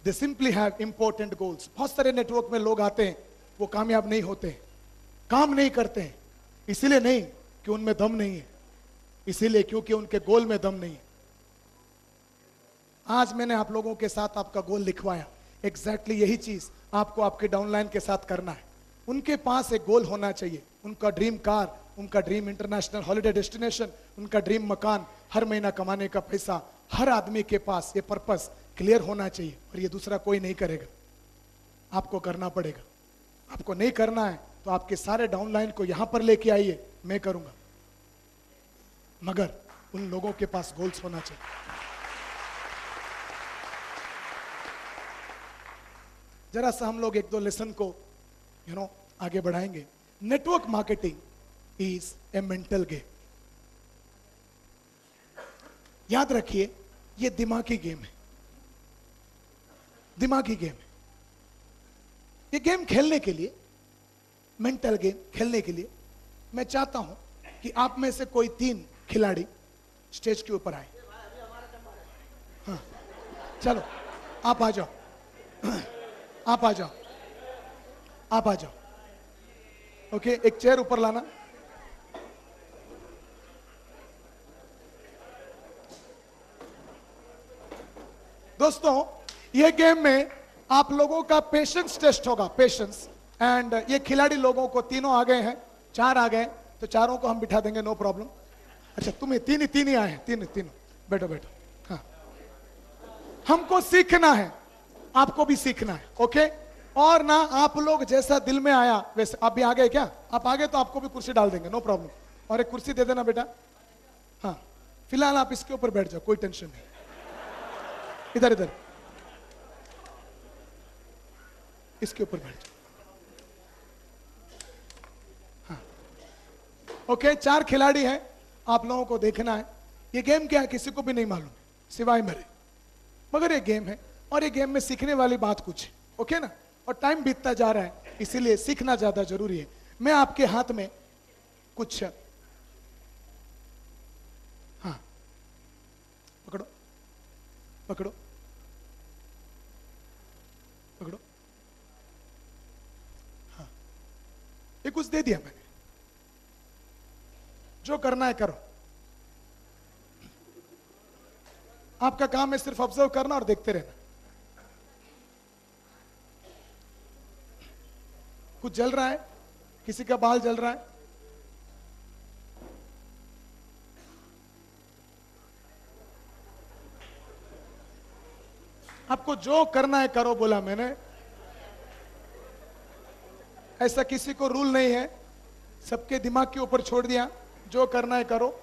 they simply have important goals. बहुत सारे नेटवर्क में लोग आते हैं, वो कामयाब नहीं होते, काम नहीं करते हैं। इसीलिए नहीं कि उनमें दम नहीं है, इसीलिए क्योंकि उनके गोल में दम नहीं है। आज मैंने आप लोगों के साथ आपका गोल लिखवाया। एग्जैक्टली यही चीज आपको आपके डाउनलाइन के साथ करना है। उनके पास एक गोल होना चाहिए। उनका ड्रीम कार, उनका ड्रीम इंटरनेशनल हॉलिडे डेस्टिनेशन, उनका ड्रीम मकान, हर महीना कमाने का पैसा। हर आदमी के पास ये पर्पस क्लियर होना चाहिए और ये दूसरा कोई नहीं करेगा, आपको करना पड़ेगा। आपको नहीं करना है तो आपके सारे डाउनलाइन को यहां पर लेके आइए, मैं करूंगा, मगर उन लोगों के पास गोल्स होना चाहिए। जरा सा हम लोग 1-2 लेसन को आगे बढ़ाएंगे। Network marketing is a mental game. याद रखिए, ये दिमागी गेम है, दिमागी गेम है। ये गेम खेलने के लिए, मेंटल गेम खेलने के लिए, मैं चाहता हूं कि आप में से कोई 3 खिलाड़ी स्टेज के ऊपर आए। हाँ, चलो आप आ जाओ, आप आ जाओ, आप आ जाओ। ओके, एक चेयर ऊपर लाना। दोस्तों, ये गेम में आप लोगों का पेशेंस टेस्ट होगा, पेशेंस। एंड ये खिलाड़ी लोगों को, तीनों आ गए हैं, 4 आ गए, तो चारों को हम बिठा देंगे, नो प्रॉब्लम। अच्छा, तुम्हें तीन ही आए हैं, तीनों बैठो बैठो। हाँ, हमको सीखना है, आपको भी सीखना है। ओके, और ना आप लोग जैसा दिल में आया वैसे। आप भी आ गए क्या? आप आ गए तो आपको भी कुर्सी डाल देंगे, नो प्रॉब्लम। और एक कुर्सी दे देना बेटा, हाँ, फिलहाल आप इसके ऊपर बैठ जाओ, कोई टेंशन नहीं। इधर इधर, इसके ऊपर बैठ जाओ। हाँ, ओके, 4 खिलाड़ी हैं, आप लोगों को देखना है। ये गेम क्या है किसी को भी नहीं मालूम सिवाय मेरे, मगर ये गेम है और ये गेम में सीखने वाली बात कुछ है, ओके ना। और टाइम बीतता जा रहा है, इसीलिए सीखना ज्यादा जरूरी है। मैं आपके हाथ में कुछ, हाँ, पकड़ो पकड़ो पकड़ो, हाँ, ये कुछ दे दिया मैंने, जो करना है करो। आपका काम है सिर्फ ऑब्जर्व करना और देखते रहना। कुछ जल रहा है, किसी का बाल जल रहा है, आपको जो करना है करो बोला मैंने। ऐसा किसी को रूल नहीं है, सबके दिमाग के ऊपर छोड़ दिया, जो करना है करो।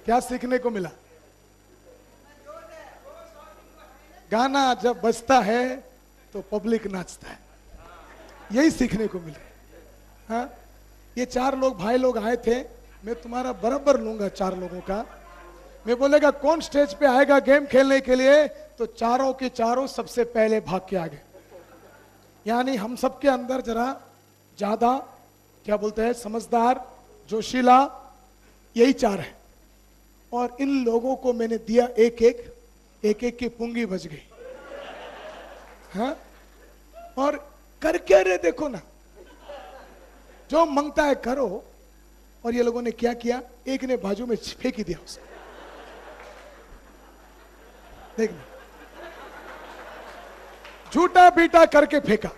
क्या सीखने को मिला? गाना जब बजता है तो पब्लिक नाचता है, यही सीखने को मिले। हाँ, ये 4 लोग भाई लोग आए थे, मैं तुम्हारा बराबर लूंगा 4 लोगों का। मैं बोलेगा कौन स्टेज पे आएगा गेम खेलने के लिए, तो चारों के चारों सबसे पहले भाग के आगे। यानी हम सबके अंदर जरा ज्यादा क्या बोलते हैं, समझदार, जोशीला, यही 4 है। और इन लोगों को मैंने दिया एक एक की पुंगी बज गई। हाँ, और कर क्या रहे देखो ना, जो मांगता है करो, और ये लोगों ने क्या किया, एक ने बाजू में फेंक ही दिया उसे। देखना, झूठा पीटा करके फेंका,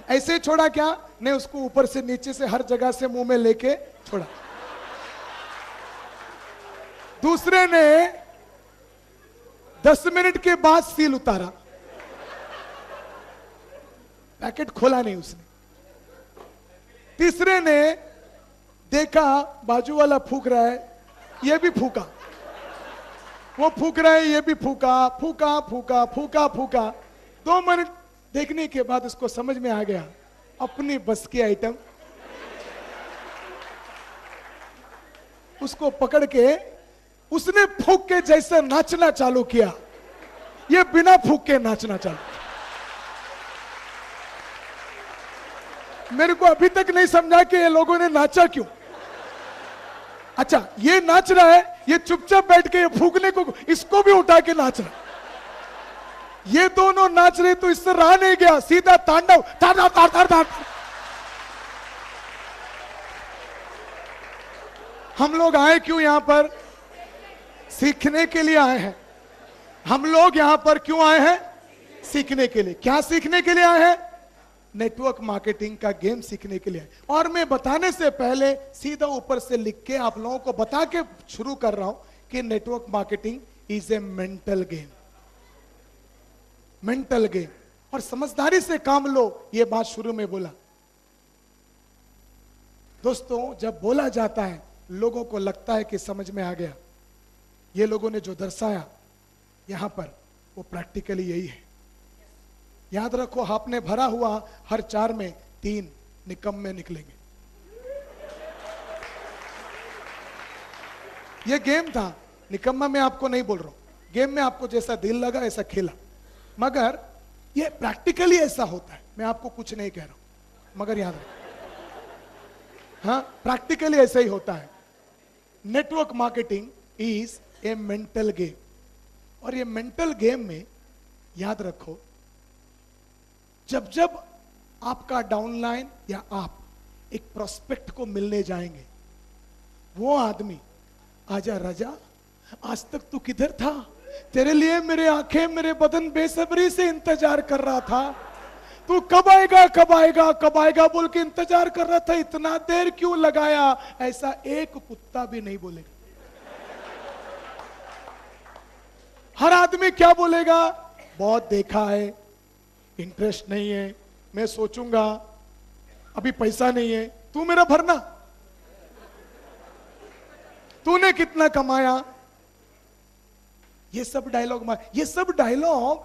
ऐसे छोड़ा क्या, ने उसको ऊपर से नीचे से हर जगह से मुंह में लेके छोड़ा। दूसरे ने 10 मिनट के बाद सील उतारा, पैकेट खोला नहीं उसने। तीसरे ने देखा बाजू वाला फूंक रहा है, ये भी फूका, वो फूक रहा है, ये भी फूका, फूका फूका फूका फूका। 2 मिनट देखने के बाद उसको समझ में आ गया, अपनी बस की आइटम। उसको पकड़ के उसने फूक के जैसे नाचना चालू किया, ये बिना फूक के नाचना चालू। मेरे को अभी तक नहीं समझा कि ये लोगों ने नाचा क्यों। अच्छा, ये नाच रहा है, ये चुपचाप बैठ के ये फूकने को, इसको भी उठा के नाच रहा। ये दोनों नाच रहे तो इससे रहा नहीं गया, सीधा तांडव, तार तार तार तार तार। हम लोग आए क्यों यहां पर, सीखने के लिए आए हैं। हम लोग यहां पर क्यों आए हैं, सीखने के लिए। क्या सीखने के लिए आए हैं, नेटवर्क मार्केटिंग का गेम सीखने के लिए। और मैं बताने से पहले सीधा ऊपर से लिख के आप लोगों को बता के शुरू कर रहा हूं कि network marketing is a mental game, mental game. और समझदारी से काम लो, ये बात शुरू में बोला। दोस्तों, जब बोला जाता है लोगों को लगता है कि समझ में आ गया। ये लोगों ने जो दर्शाया यहां पर, वो प्रैक्टिकली यही है। याद रखो, आपने भरा हुआ हर 4 में 3 निकम्मे निकलेंगे। ये गेम था, निकम्मा मैं आपको नहीं बोल रहा हूं, गेम में आपको जैसा दिल लगा ऐसा खेला, मगर ये प्रैक्टिकली ऐसा होता है। मैं आपको कुछ नहीं कह रहा हूं, मगर याद रखो, हाँ, प्रैक्टिकली ऐसा ही होता है। Network marketing is a mental game. और ये मेंटल गेम में याद रखो, जब जब आपका डाउनलाइन या आप एक प्रोस्पेक्ट को मिलने जाएंगे, वो आदमी, आजा राजा, आज तक तू किधर था, तेरे लिए मेरे आंखें मेरे बदन बेसब्री से इंतजार कर रहा था, तू कब आएगा कब आएगा कब आएगा बोल के इंतजार कर रहा था, इतना देर क्यों लगाया, ऐसा एक कुत्ता भी नहीं बोलेगा। हर आदमी क्या बोलेगा, बहुत देखा है, इंटरेस्ट नहीं है, मैं सोचूंगा, अभी पैसा नहीं है, तू मेरा भरना, तूने कितना कमाया। ये सब डायलॉग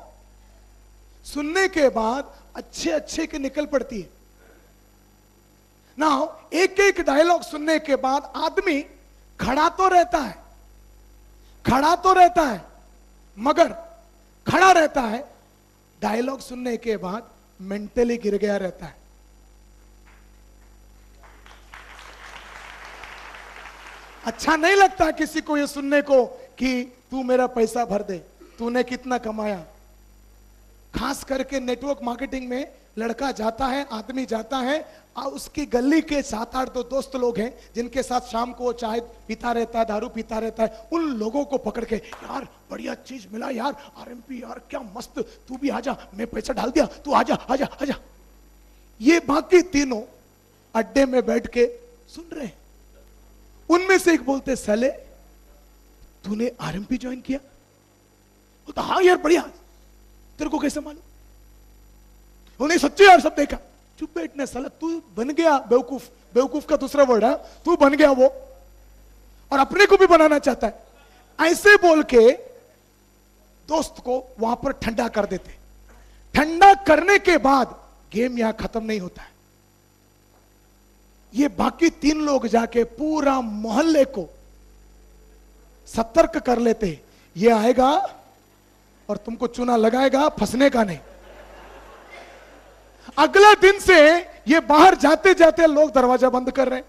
सुनने के बाद अच्छे अच्छे के निकल पड़ती है ना। एक एक डायलॉग सुनने के बाद आदमी खड़ा तो रहता है, मगर खड़ा रहता है, डायलॉग सुनने के बाद मेंटली गिर गया रहता है। अच्छा नहीं लगता किसी को ये सुनने को कि तू मेरा पैसा भर दे, तूने कितना कमाया। खास करके नेटवर्क मार्केटिंग में लड़का जाता है, आदमी जाता है, और उसकी गली के 7-8 तो दोस्त लोग हैं जिनके साथ शाम को चाय पीता रहता है, दारू पीता रहता है, उन लोगों को पकड़ के, यार बढ़िया चीज मिला यार, आरएमपी यार क्या मस्त, तू भी आजा, मैं पैसा डाल दिया, तू आजा आजा आजा। ये बाकी तीनों अड्डे में बैठ के सुन रहे हैं। उनमें से एक बोलते, साले तूने आरएमपी ज्वाइन किया? तो हाँ यार बढ़िया, तेरे को कैसे मालूम? नहीं सच्ची यार, सब देखा। चुप बैठने साला, तू बन गया बेवकूफ, बेवकूफ का दूसरा वर्ड है, तू बन गया वो, और अपने को भी बनाना चाहता है। ऐसे बोल के दोस्त को वहां पर ठंडा कर देते। ठंडा करने के बाद गेम यहां खत्म नहीं होता है। ये बाकी 3 लोग जाके पूरा मोहल्ले को सतर्क कर लेते हैं, ये आएगा और तुमको चूना लगाएगा, फंसने का नहीं। अगले दिन से ये बाहर जाते जाते लोग दरवाजा बंद कर रहे हैं,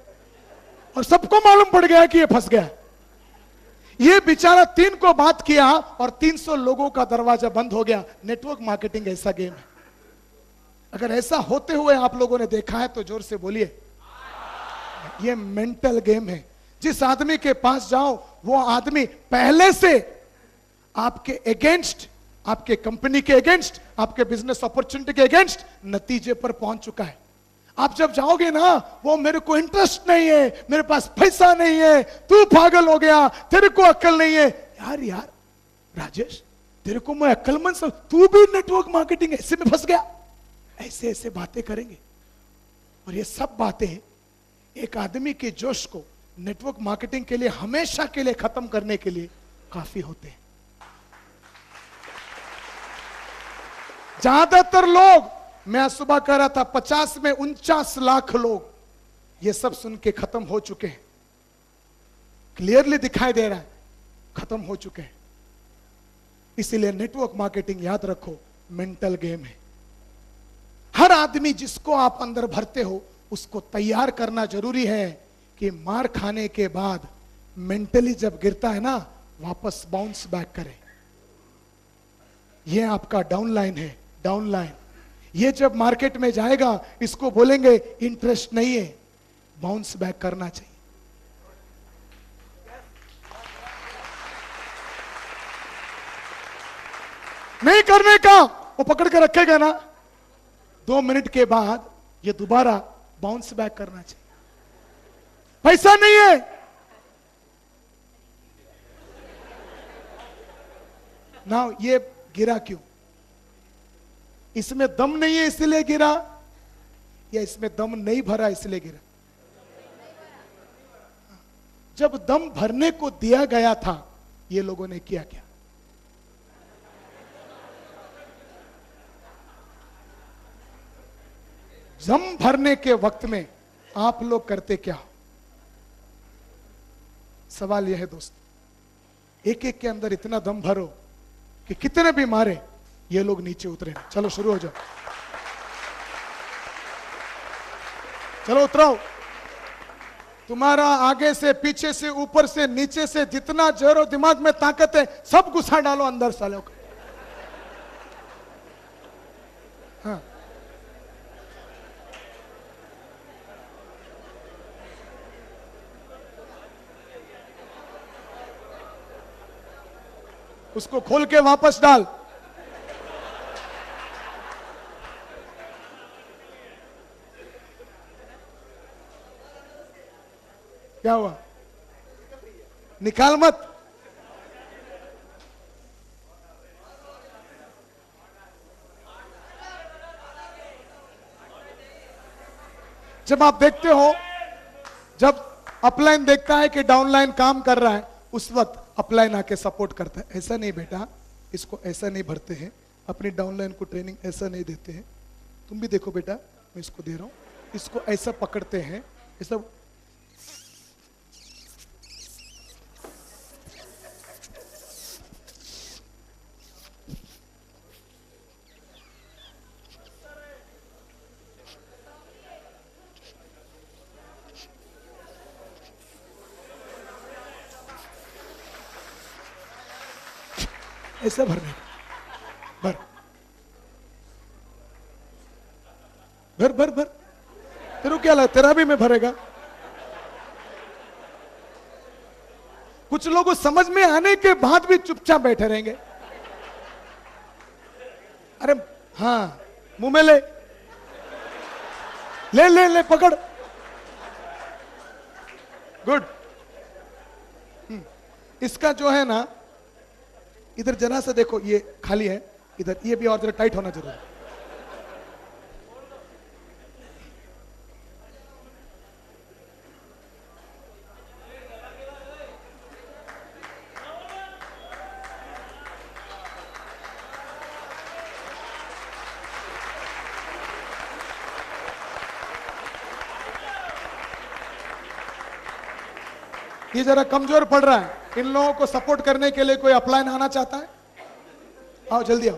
और सबको मालूम पड़ गया कि ये फंस गया। ये बेचारा 3 को बात किया और 300 लोगों का दरवाजा बंद हो गया। नेटवर्क मार्केटिंग ऐसा गेम है। अगर ऐसा होते हुए आप लोगों ने देखा है तो जोर से बोलिए। ये मेंटल गेम है। जिस आदमी के पास जाओ वो आदमी पहले से आपके अगेंस्ट, आपके कंपनी के अगेंस्ट, आपके बिजनेस अपॉर्चुनिटी के अगेंस्ट नतीजे पर पहुंच चुका है। आप जब जाओगे ना, वो मेरे को इंटरेस्ट नहीं है, मेरे पास पैसा नहीं है, तू पागल हो गया, तेरे को अक्ल नहीं है। यार राजेश, तेरे को मैं अक्लमंद समझ, तू भी नेटवर्क मार्केटिंग ऐसे में फंस गया। ऐसे ऐसे बातें करेंगे और ये सब बातें एक आदमी के जोश को नेटवर्क मार्केटिंग के लिए हमेशा के लिए खत्म करने के लिए काफी होते हैं। ज्यादातर लोग, मैं आज सुबह कह रहा था 50 में 49 लाख लोग ये सब सुन के खत्म हो चुके हैं। क्लियरली दिखाई दे रहा है खत्म हो चुके हैं। इसीलिए नेटवर्क मार्केटिंग याद रखो, मेंटल गेम है। हर आदमी जिसको आप अंदर भरते हो उसको तैयार करना जरूरी है कि मार खाने के बाद मेंटली जब गिरता है ना, वापस बाउंस बैक करे। ये आपका डाउनलाइन है, डाउनलाइन। ये जब मार्केट में जाएगा इसको बोलेंगे इंटरेस्ट नहीं है, बाउंस बैक करना चाहिए। नहीं करने का वो पकड़ के रखेगा ना, 2 मिनट के बाद ये दोबारा बाउंस बैक करना चाहिए। पैसा नहीं है, ना ये गिरा क्यों? इसमें दम नहीं है इसलिए गिरा, या इसमें दम नहीं भरा इसलिए गिरा? जब दम भरने को दिया गया था, ये लोगों ने किया क्या? दम भरने के वक्त में आप लोग करते क्या? सवाल यह है दोस्त, एक एक के अंदर इतना दम भरो कि कितने भी मारे ये लोग नीचे उतरे। चलो शुरू हो जाओ, चलो उतराओ। तुम्हारा आगे से, पीछे से, ऊपर से, नीचे से जितना जोर दिमाग में ताकत है सब गुस्सा डालो अंदर सालों का। हाँ, उसको खोल के वापस डाल। क्या हुआ? निकाल मत। जब आप देखते हो, जब अपलाइन देखता है कि डाउनलाइन काम कर रहा है, उस वक्त अपलाइन आके सपोर्ट करता है। ऐसा नहीं बेटा, इसको ऐसा नहीं भरते हैं, अपनी डाउनलाइन को ट्रेनिंग ऐसा नहीं देते हैं। तुम भी देखो बेटा, मैं इसको दे रहा हूं, इसको ऐसा पकड़ते हैं, ऐसा। ऐसा भरने, भर भर भर भर। तेरे को क्या लगा तेरा भी मैं भरेगा? कुछ लोग समझ में आने के बाद भी चुपचाप बैठे रहेंगे। अरे हाँ, मुंह में ले ले ले ले, पकड़। गुड। इसका जो है ना, इधर जरा सा देखो, ये खाली है, इधर ये भी और जरा टाइट होना जरूरी है। ये जरा कमजोर पड़ रहा है। इन लोगों को सपोर्ट करने के लिए कोई अपलाइन आना चाहता है? आओ जल्दी आओ,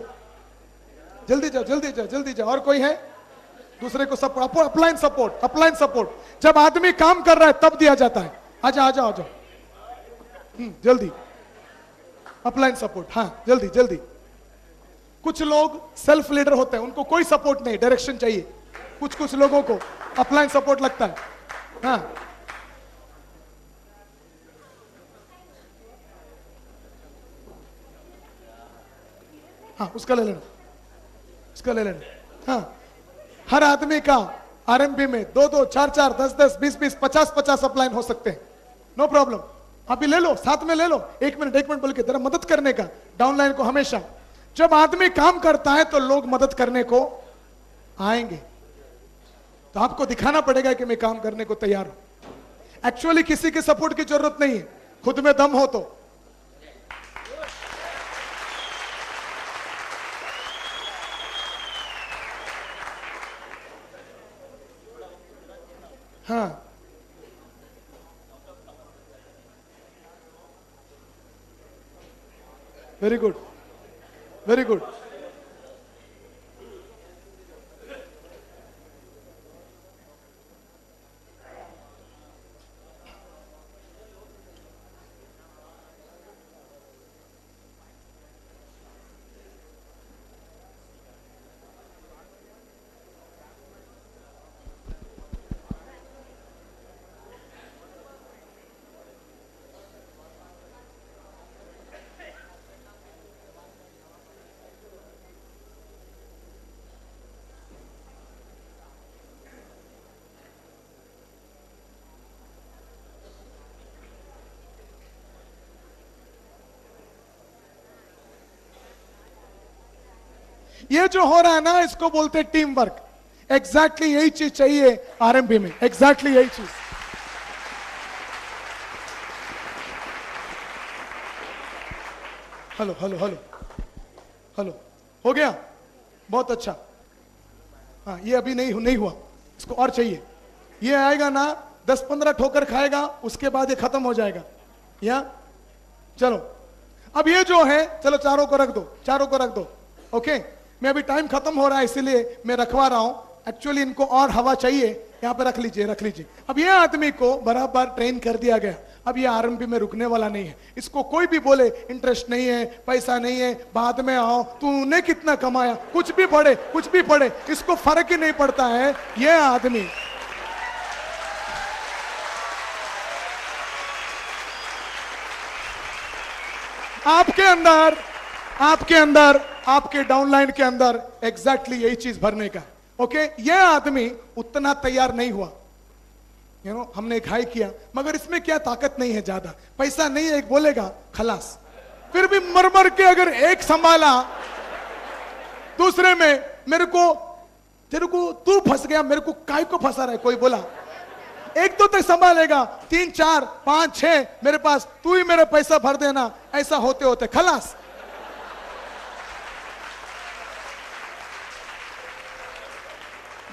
जल्दी जाओ, जल्दी जाओ, जल्दी जाओ। और कोई है? दूसरे को support, upline support, upline support जब आदमी काम कर रहा है तब दिया जाता है। आजा आजा आजा, जल्दी अपलाइन सपोर्ट। हाँ जल्दी जल्दी। कुछ लोग सेल्फ लीडर होते हैं, उनको कोई सपोर्ट नहीं, डायरेक्शन चाहिए। कुछ कुछ लोगों को अपलाइन सपोर्ट लगता है। हाँ हाँ उसका ले लेना, उसका ले लेना। हाँ हर आदमी का आरएमपी में 2-2, 4-4, 10-10, 20-20, 50-50 अपलाइन हो सकते हैं, नो प्रॉब्लम। अभी ले लो, साथ में ले लो, 1 मिनट बोल के जरा मदद करने का। डाउनलाइन को हमेशा जब आदमी काम करता है तो लोग मदद करने को आएंगे, तो आपको दिखाना पड़ेगा कि मैं काम करने को तैयार हूं। एक्चुअली किसी के सपोर्ट की जरूरत नहीं है, खुद में दम हो तो। हाँ वेरी गुड, वेरी गुड। ये जो हो रहा है ना, इसको बोलते हैं टीम वर्क। एग्जैक्टली यही चीज चाहिए आरएमपी में, एग्जैक्टली यही चीज। हेलो हेलो हेलो हेलो, हो गया, बहुत अच्छा। हाँ ये अभी नहीं हुआ, इसको और चाहिए। ये आएगा ना 10-15 ठोकर खाएगा, उसके बाद ये खत्म हो जाएगा। या चलो अब ये जो है, चलो चारों को रख दो, चारों को रख दो। ओके मैं अभी टाइम खत्म हो रहा है इसीलिए मैं रखवा रहा हूं। एक्चुअली इनको और हवा चाहिए, यहां पे रख लीजिए, रख लीजिए। अब ये आदमी को बराबर ट्रेन कर दिया गया, अब ये आरएमपी में रुकने वाला नहीं है। इसको कोई भी बोले इंटरेस्ट नहीं है, पैसा नहीं है, बाद में आओ, तूने कितना कमाया, कुछ भी पढ़े, कुछ भी पढ़े, इसको फर्क ही नहीं पड़ता है। ये आदमी आपके अंदर आपके डाउनलाइन के अंदर एग्जैक्टली यही चीज भरने का। ओके ये आदमी उतना तैयार नहीं हुआ, हमने एक हाई किया, मगर इसमें क्या ताकत नहीं है, ज्यादा पैसा नहीं है, एक बोलेगा खलास। फिर भी मर मर के अगर एक संभाला, दूसरे में मेरे को तू फंस गया, मेरे को काय को फंसा रहा है, कोई बोला एक तो संभालेगा, 3, 4, 5, 6 मेरे पास, तू ही मेरा पैसा भर देना, ऐसा होते होते खलास।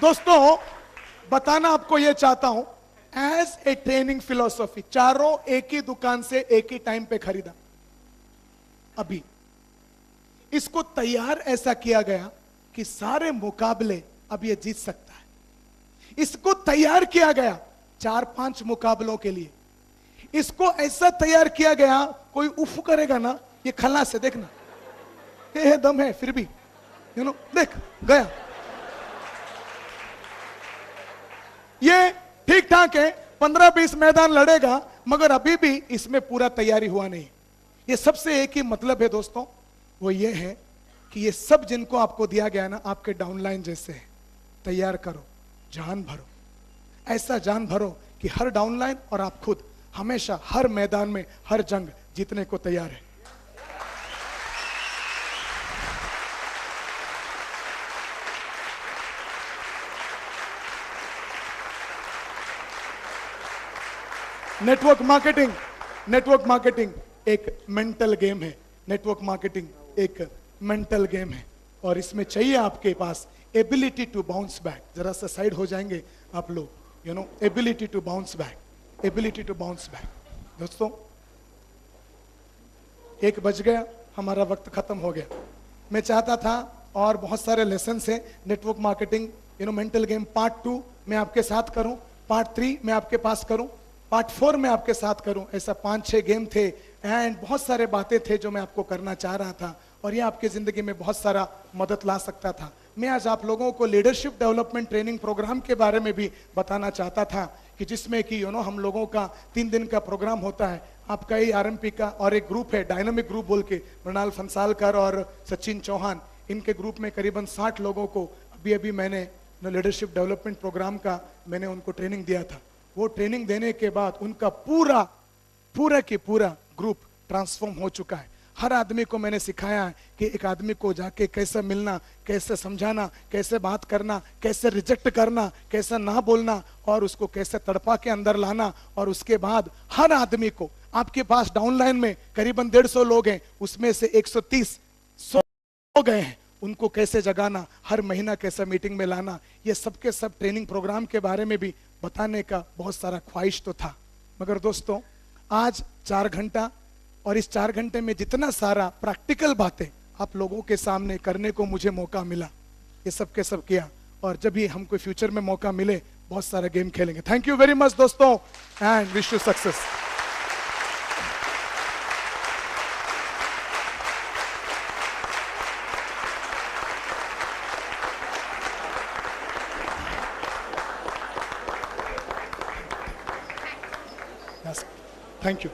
दोस्तों बताना आपको यह चाहता हूं, एज ए ट्रेनिंग फिलॉसफी, चारों एक ही दुकान से एक ही टाइम पे खरीदा। अभी इसको तैयार ऐसा किया गया कि सारे मुकाबले अब ये जीत सकता है। इसको तैयार किया गया 4-5 मुकाबलों के लिए। इसको ऐसा तैयार किया गया, कोई उफ करेगा ना, ये खलास से देखना, ये है दम है, फिर भी देख गया। ये ठीक ठाक है, 15-20 मैदान लड़ेगा, मगर अभी भी इसमें पूरा तैयारी हुआ नहीं। ये सबसे एक ही मतलब है दोस्तों, वो ये है कि ये सब जिनको आपको दिया गया ना, आपके डाउनलाइन जैसे है। तैयार करो, जान भरो, ऐसा जान भरो कि हर डाउनलाइन और आप खुद हमेशा हर मैदान में हर जंग जीतने को तैयार है। नेटवर्क मार्केटिंग एक मेंटल गेम है। नेटवर्क मार्केटिंग एक मेंटल गेम है, और इसमें चाहिए आपके पास एबिलिटी टू बाउंस बैक। जरा सा साइड हो जाएंगे आप लोग, ability to bounce back, ability to bounce back. दोस्तों 1 बज गया, हमारा वक्त खत्म हो गया। मैं चाहता था और बहुत सारे लेसन है network marketing, mental game part 2 मैं आपके साथ करूं, पार्ट 3 मैं आपके पास करूं, पार्ट 4 में आपके साथ करूं। ऐसा 5-6 गेम थे एंड बहुत सारे बातें थे जो मैं आपको करना चाह रहा था, और ये आपके जिंदगी में बहुत सारा मदद ला सकता था। मैं आज आप लोगों को लीडरशिप डेवलपमेंट ट्रेनिंग प्रोग्राम के बारे में भी बताना चाहता था, कि जिसमें कि हम लोगों का 3 दिन का प्रोग्राम होता है। आपका ही आरएमपी का और एक ग्रुप है डायनामिक ग्रुप बोल के, मृणाल फंसालकर और सचिन चौहान, इनके ग्रुप में करीबन 60 लोगों को अभी अभी मैंने लीडरशिप डेवलपमेंट प्रोग्राम का मैंने उनको ट्रेनिंग दिया था। वो ट्रेनिंग देने के बाद उनका पूरा की पूरा ग्रुप ट्रांसफॉर्म हो चुका है। हर आदमी को मैंने सिखाया है कि एक आदमी को जाके कैसे मिलना, कैसे समझाना, कैसे बात करना, कैसे रिजेक्ट करना, कैसे ना बोलना और उसको कैसे तड़पा के अंदर लाना। और उसके बाद हर आदमी को, आपके पास डाउनलाइन में करीबन 150 लोग हैं, उसमें से 130 सो गए हैं, उनको कैसे जगाना, हर महीना कैसे मीटिंग में लाना, ये सबके सब ट्रेनिंग प्रोग्राम के बारे में भी बताने का बहुत सारा ख्वाहिश तो था। मगर दोस्तों आज 4 घंटा और इस 4 घंटे में जितना सारा प्रैक्टिकल बातें आप लोगों के सामने करने को मुझे मौका मिला, ये सब के सब किया। और जब भी हमको फ्यूचर में मौका मिले बहुत सारा गेम खेलेंगे। थैंक यू वेरी मच दोस्तों and wish you success. Thank you.